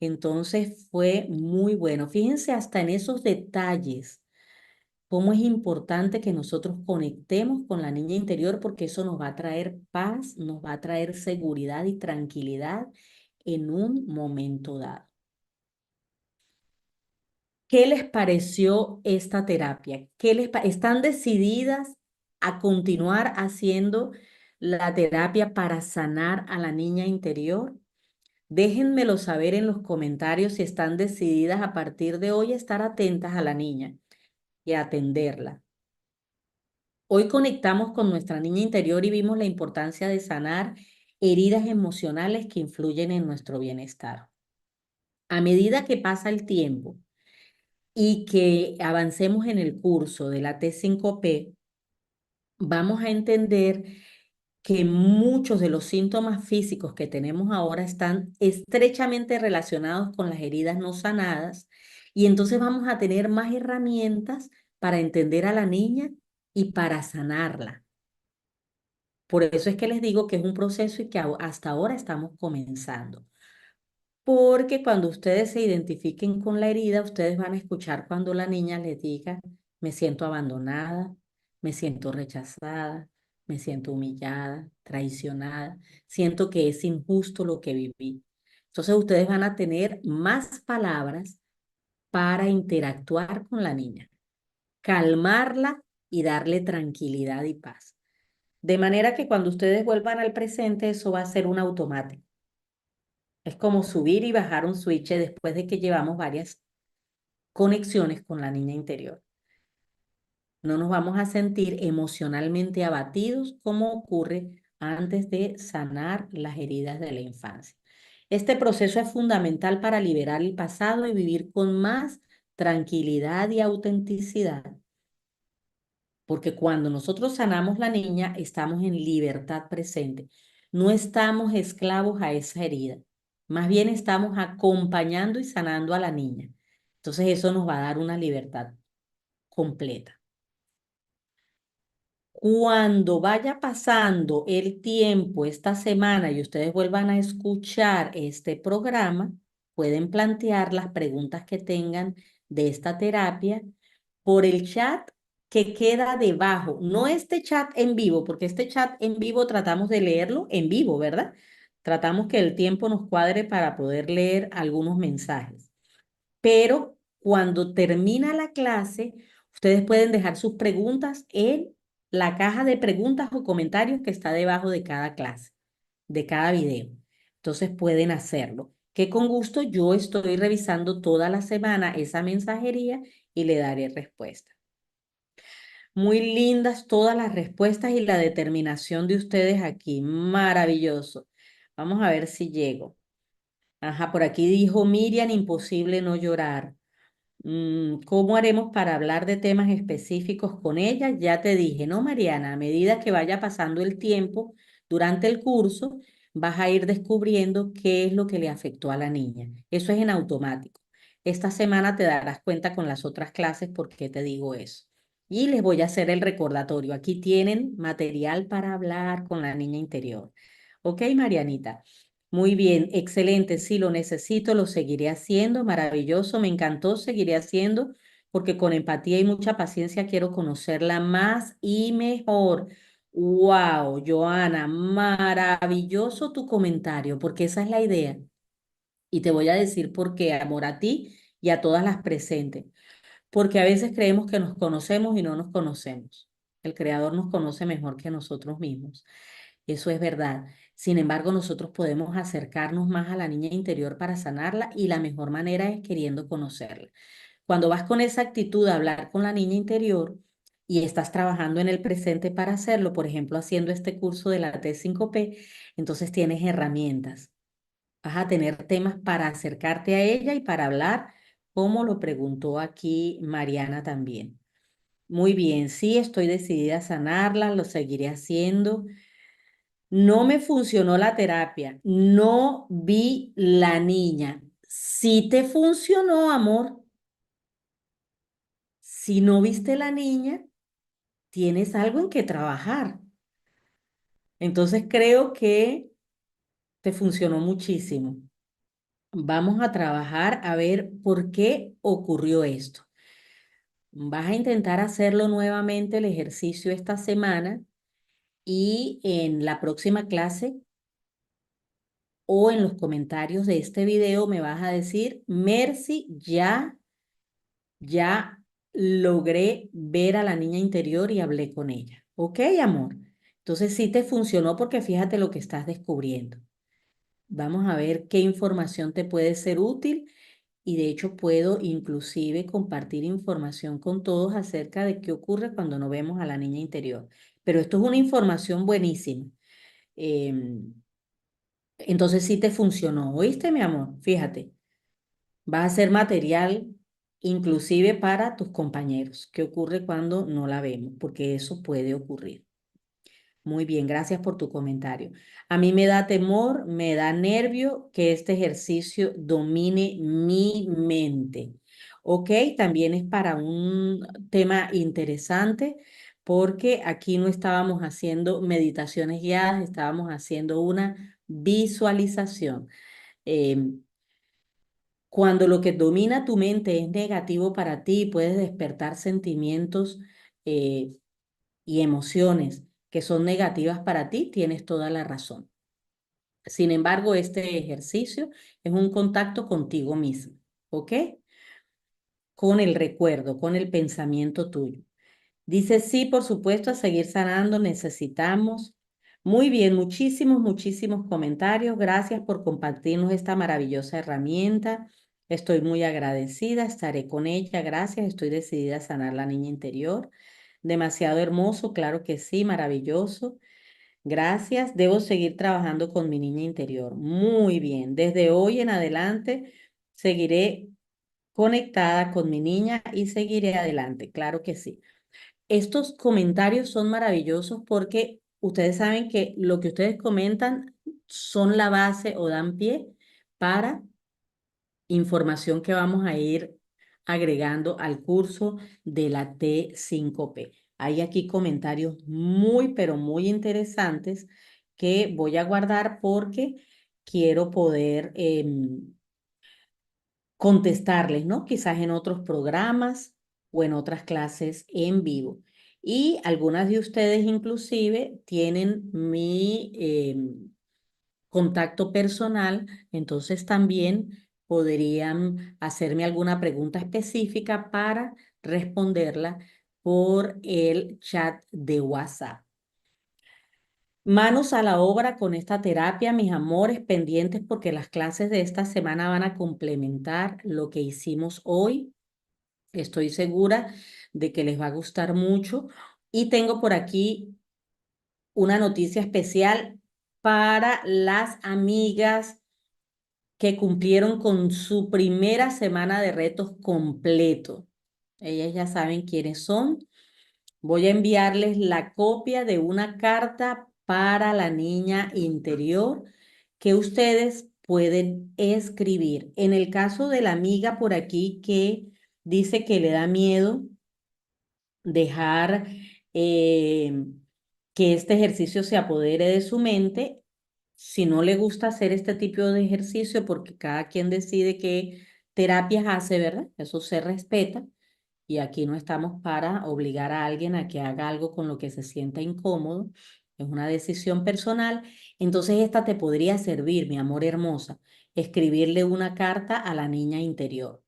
Entonces fue muy bueno. Fíjense hasta en esos detalles, cómo es importante que nosotros conectemos con la niña interior porque eso nos va a traer paz, nos va a traer seguridad y tranquilidad en un momento dado. ¿Qué les pareció esta terapia? ¿Están decididas a continuar haciendo la terapia para sanar a la niña interior? Déjenmelo saber en los comentarios si están decididas a partir de hoy a estar atentas a la niña y a atenderla. Hoy conectamos con nuestra niña interior y vimos la importancia de sanar heridas emocionales que influyen en nuestro bienestar. A medida que pasa el tiempo, y que avancemos en el curso de la T5P, vamos a entender que muchos de los síntomas físicos que tenemos ahora están estrechamente relacionados con las heridas no sanadas y entonces vamos a tener más herramientas para entender a la niña y para sanarla. Por eso es que les digo que es un proceso y que hasta ahora estamos comenzando. Porque cuando ustedes se identifiquen con la herida, ustedes van a escuchar cuando la niña les diga, me siento abandonada, me siento rechazada, me siento humillada, traicionada, siento que es injusto lo que viví. Entonces ustedes van a tener más palabras para interactuar con la niña, calmarla y darle tranquilidad y paz. De manera que cuando ustedes vuelvan al presente, eso va a ser un automático. Es como subir y bajar un switch después de que llevamos varias conexiones con la niña interior. No nos vamos a sentir emocionalmente abatidos como ocurre antes de sanar las heridas de la infancia. Este proceso es fundamental para liberar el pasado y vivir con más tranquilidad y autenticidad, porque cuando nosotros sanamos la niña, estamos en libertad presente. No estamos esclavos a esa herida. Más bien estamos acompañando y sanando a la niña. Entonces eso nos va a dar una libertad completa. Cuando vaya pasando el tiempo esta semana y ustedes vuelvan a escuchar este programa, pueden plantear las preguntas que tengan de esta terapia por el chat que queda debajo. No este chat en vivo, porque este chat en vivo tratamos de leerlo en vivo, ¿verdad? Tratamos que el tiempo nos cuadre para poder leer algunos mensajes. Pero cuando termina la clase, ustedes pueden dejar sus preguntas en la caja de preguntas o comentarios que está debajo de cada clase, de cada video. Entonces pueden hacerlo. Que con gusto yo estoy revisando toda la semana esa mensajería y le daré respuesta. Muy lindas todas las respuestas y la determinación de ustedes aquí. Maravilloso. Vamos a ver si llego. Ajá, por aquí dijo Miriam, imposible no llorar. ¿Cómo haremos para hablar de temas específicos con ella? Ya te dije, ¿no, Mariana? A medida que vaya pasando el tiempo durante el curso, vas a ir descubriendo qué es lo que le afectó a la niña. Eso es en automático. Esta semana te darás cuenta con las otras clases por qué te digo eso. y les voy a hacer el recordatorio. Aquí tienen material para hablar con la niña interior. ¿Ok, Marianita? Muy bien, excelente. Sí, lo necesito, lo seguiré haciendo. Maravilloso, me encantó, seguiré haciendo porque con empatía y mucha paciencia quiero conocerla más y mejor. Wow, Joana, maravilloso tu comentario, porque esa es la idea. Y te voy a decir por qué, amor, a ti y a todas las presentes. Porque a veces creemos que nos conocemos y no nos conocemos. El Creador nos conoce mejor que nosotros mismos. Eso es verdad. Sin embargo, nosotros podemos acercarnos más a la niña interior para sanarla y la mejor manera es queriendo conocerla. Cuando vas con esa actitud a hablar con la niña interior y estás trabajando en el presente para hacerlo, por ejemplo, haciendo este curso de la T5P, entonces tienes herramientas. Vas a tener temas para acercarte a ella y para hablar, como lo preguntó aquí Mariana también. Muy bien, sí, estoy decidida a sanarla, lo seguiré haciendo. No me funcionó la terapia, no vi la niña. Si te funcionó, amor, si no viste la niña, tienes algo en que trabajar. Entonces creo que te funcionó muchísimo. Vamos a trabajar a ver por qué ocurrió esto. Vas a intentar hacerlo nuevamente el ejercicio esta semana y en la próxima clase o en los comentarios de este video me vas a decir, Mercy, ya logré ver a la niña interior y hablé con ella. ¿Ok, amor? Entonces sí te funcionó porque fíjate lo que estás descubriendo. Vamos a ver qué información te puede ser útil y de hecho puedo inclusive compartir información con todos acerca de qué ocurre cuando no vemos a la niña interior. Pero esto es una información buenísima. Em, entonces sí te funcionó, ¿oíste, mi amor? Fíjate, vas a ser material inclusive para tus compañeros. ¿Qué ocurre cuando no la vemos? Porque eso puede ocurrir. Muy bien, gracias por tu comentario. A mí me da temor, me da nervio que este ejercicio domine mi mente. Ok, también es para un tema interesante porque aquí no estábamos haciendo meditaciones guiadas, estábamos haciendo una visualización. Em, Cuando lo que domina tu mente es negativo para ti, puedes despertar sentimientos eh, y emociones que son negativas para ti, tienes toda la razón. Sin embargo, este ejercicio es un contacto contigo mismo, ¿ok? Con el recuerdo, con el pensamiento tuyo. Dice, sí, por supuesto, a seguir sanando necesitamos. Muy bien, muchísimos comentarios. Gracias por compartirnos esta maravillosa herramienta. Estoy muy agradecida, estaré con ella. Gracias, estoy decidida a sanar la niña interior. Demasiado hermoso, claro que sí, maravilloso. Gracias, debo seguir trabajando con mi niña interior. Muy bien, desde hoy en adelante seguiré conectada con mi niña y seguiré adelante, claro que sí. Estos comentarios son maravillosos porque ustedes saben que lo que ustedes comentan son la base o dan pie para información que vamos a ir agregando al curso de la T5P. Hay aquí comentarios muy, pero muy interesantes que voy a guardar porque quiero poder contestarles, ¿no? Quizás en otros programas o en otras clases en vivo. Y algunas de ustedes inclusive tienen mi contacto personal, entonces también podrían hacerme alguna pregunta específica para responderla por el chat de WhatsApp. Manos a la obra con esta terapia, mis amores, pendientes porque las clases de esta semana van a complementar lo que hicimos hoy. Estoy segura de que les va a gustar mucho. Y tengo por aquí una noticia especial para las amigas que cumplieron con su primera semana de retos completo. Ellas ya saben quiénes son. Voy a enviarles la copia de una carta para la niña interior que ustedes pueden escribir. En el caso de la amiga por aquí que dice que le da miedo dejar eh, que este ejercicio se apodere de su mente. Si no le gusta hacer este tipo de ejercicio, porque cada quien decide qué terapias hace, ¿verdad? Eso se respeta. Y aquí no estamos para obligar a alguien a que haga algo con lo que se sienta incómodo. Es una decisión personal. Entonces esta te podría servir, mi amor hermosa, escribirle una carta a la niña interior.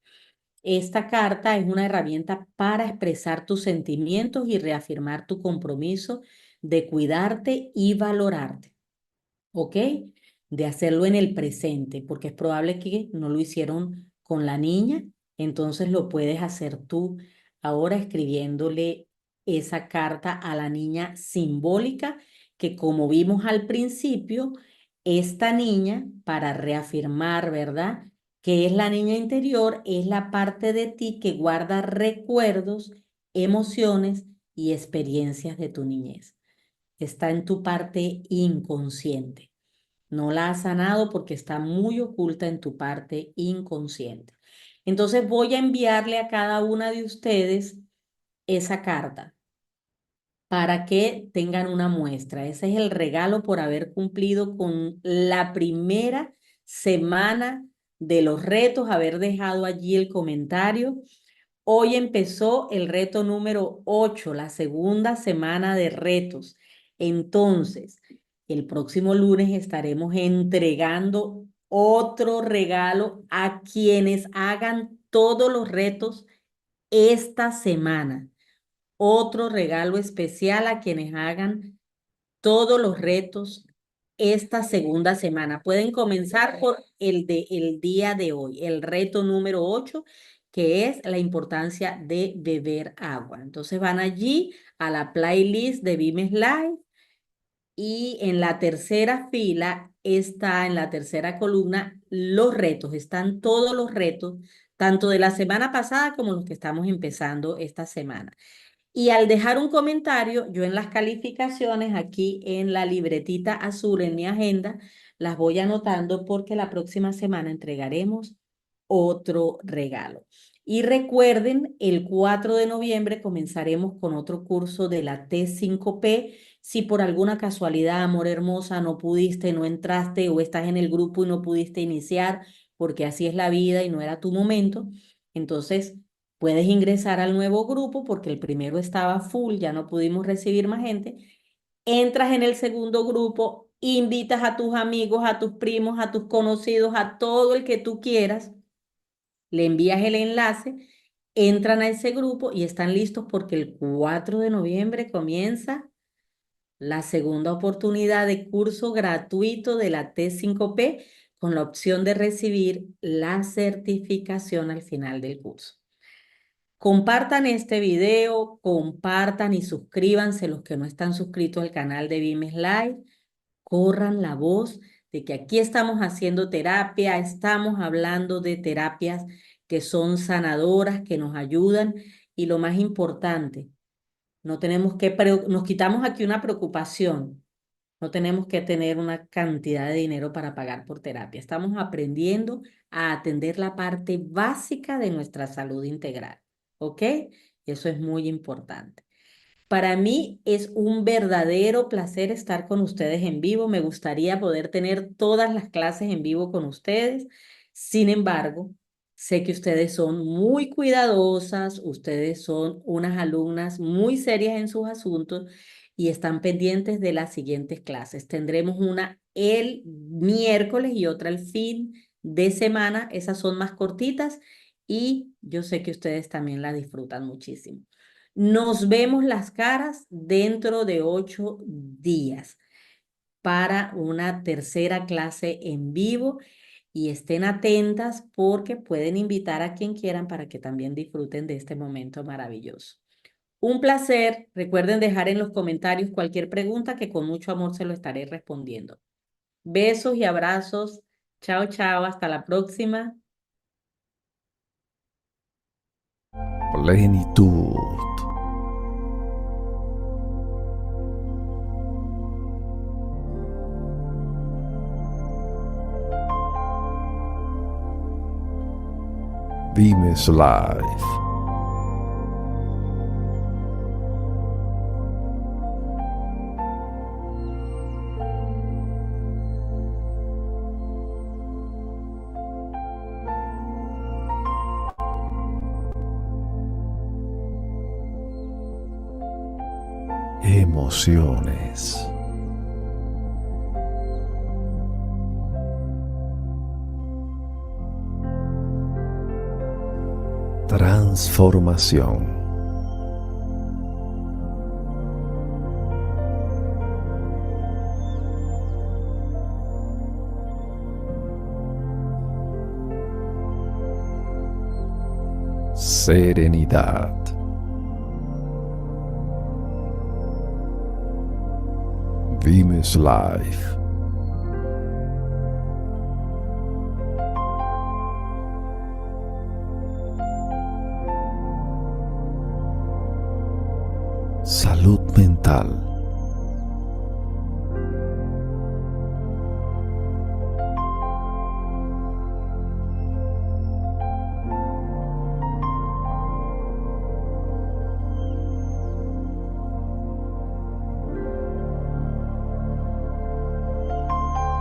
Esta carta es una herramienta para expresar tus sentimientos y reafirmar tu compromiso de cuidarte y valorarte. ¿Ok? De hacerlo en el presente, porque es probable que no lo hicieron con la niña, entonces lo puedes hacer tú ahora escribiéndole esa carta a la niña simbólica que como vimos al principio, esta niña, para reafirmar, ¿verdad? Que es la niña interior, es la parte de ti que guarda recuerdos, emociones y experiencias de tu niñez. Está en tu parte inconsciente. No la has sanado porque está muy oculta en tu parte inconsciente. Entonces voy a enviarle a cada una de ustedes esa carta para que tengan una muestra. Ese es el regalo por haber cumplido con la primera semana de los retos, haber dejado allí el comentario. Hoy empezó el reto número 8, la segunda semana de retos. Entonces, el próximo lunes estaremos entregando otro regalo a quienes hagan todos los retos esta semana. Otro regalo especial a quienes hagan todos los retos esta segunda semana. Pueden comenzar por el día de hoy, el reto número 8, que es la importancia de beber agua. Entonces van allí a la playlist de Vimes Live y en la tercera fila está, en la tercera columna, los retos. Están todos los retos, tanto de la semana pasada como los que estamos empezando esta semana. Y al dejar un comentario, yo en las calificaciones, aquí en la libretita azul en mi agenda, las voy anotando porque la próxima semana entregaremos otro regalo. Y recuerden, el 4 de noviembre comenzaremos con otro curso de la T5P. Si por alguna casualidad, amor hermosa, no pudiste, no entraste o estás en el grupo y no pudiste iniciar, porque así es la vida y no era tu momento, entonces puedes ingresar al nuevo grupo porque el primero estaba full, ya no pudimos recibir más gente. Entras en el segundo grupo, invitas a tus amigos, a tus primos, a tus conocidos, a todo el que tú quieras, le envías el enlace, entran a ese grupo y están listos porque el 4 de noviembre comienza la segunda oportunidad de curso gratuito de la T5P con la opción de recibir la certificación al final del curso. Compartan este video, compartan y suscríbanse los que no están suscritos al canal de Vimes Live. Corran la voz de que aquí estamos haciendo terapia, estamos hablando de terapias que son sanadoras, que nos ayudan y lo más importante, no tenemos que, nos quitamos aquí una preocupación. No tenemos que tener una cantidad de dinero para pagar por terapia. Estamos aprendiendo a atender la parte básica de nuestra salud integral. ¿Ok? Eso es muy importante. Para mí es un verdadero placer estar con ustedes en vivo. Me gustaría poder tener todas las clases en vivo con ustedes. Sin embargo, sé que ustedes son muy cuidadosas, ustedes son unas alumnas muy serias en sus asuntos y están pendientes de las siguientes clases. Tendremos una el miércoles y otra el fin de semana. Esas son más cortitas y yo sé que ustedes también la disfrutan muchísimo. Nos vemos las caras dentro de 8 días para una tercera clase en vivo y estén atentas porque pueden invitar a quien quieran para que también disfruten de este momento maravilloso. Un placer. Recuerden dejar en los comentarios cualquier pregunta que con mucho amor se lo estaré respondiendo. Besos y abrazos. Chao, chao. Hasta la próxima. Plenitud. Vimes Live. emociones. Transformación. Serenidad. Vimes Life. Salud mental.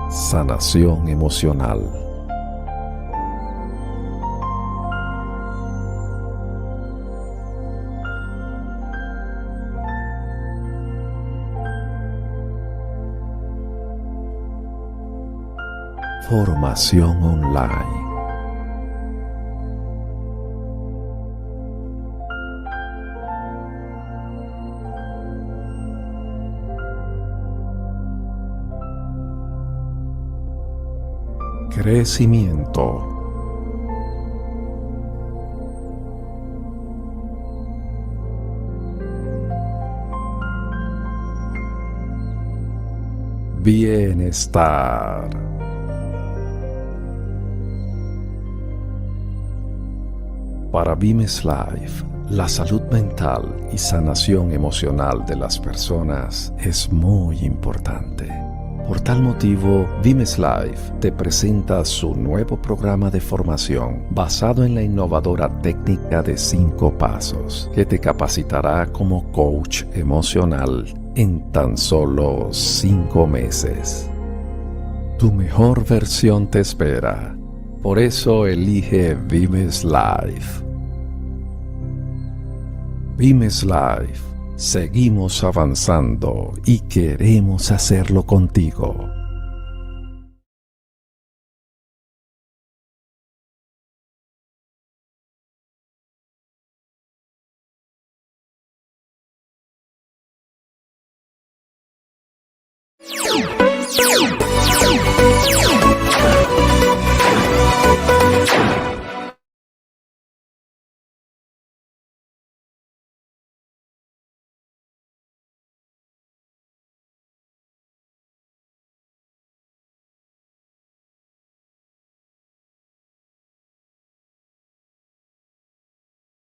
Sanación emocional. Formación online. Crecimiento. Bienestar. Para Vimes Life, la salud mental y sanación emocional de las personas es muy importante. Por tal motivo, Vimes Life te presenta su nuevo programa de formación basado en la innovadora técnica de 5 pasos que te capacitará como coach emocional en tan solo 5 meses. Tu mejor versión te espera. Por eso elige Vimes Life. Vimes Life. Seguimos avanzando y queremos hacerlo contigo.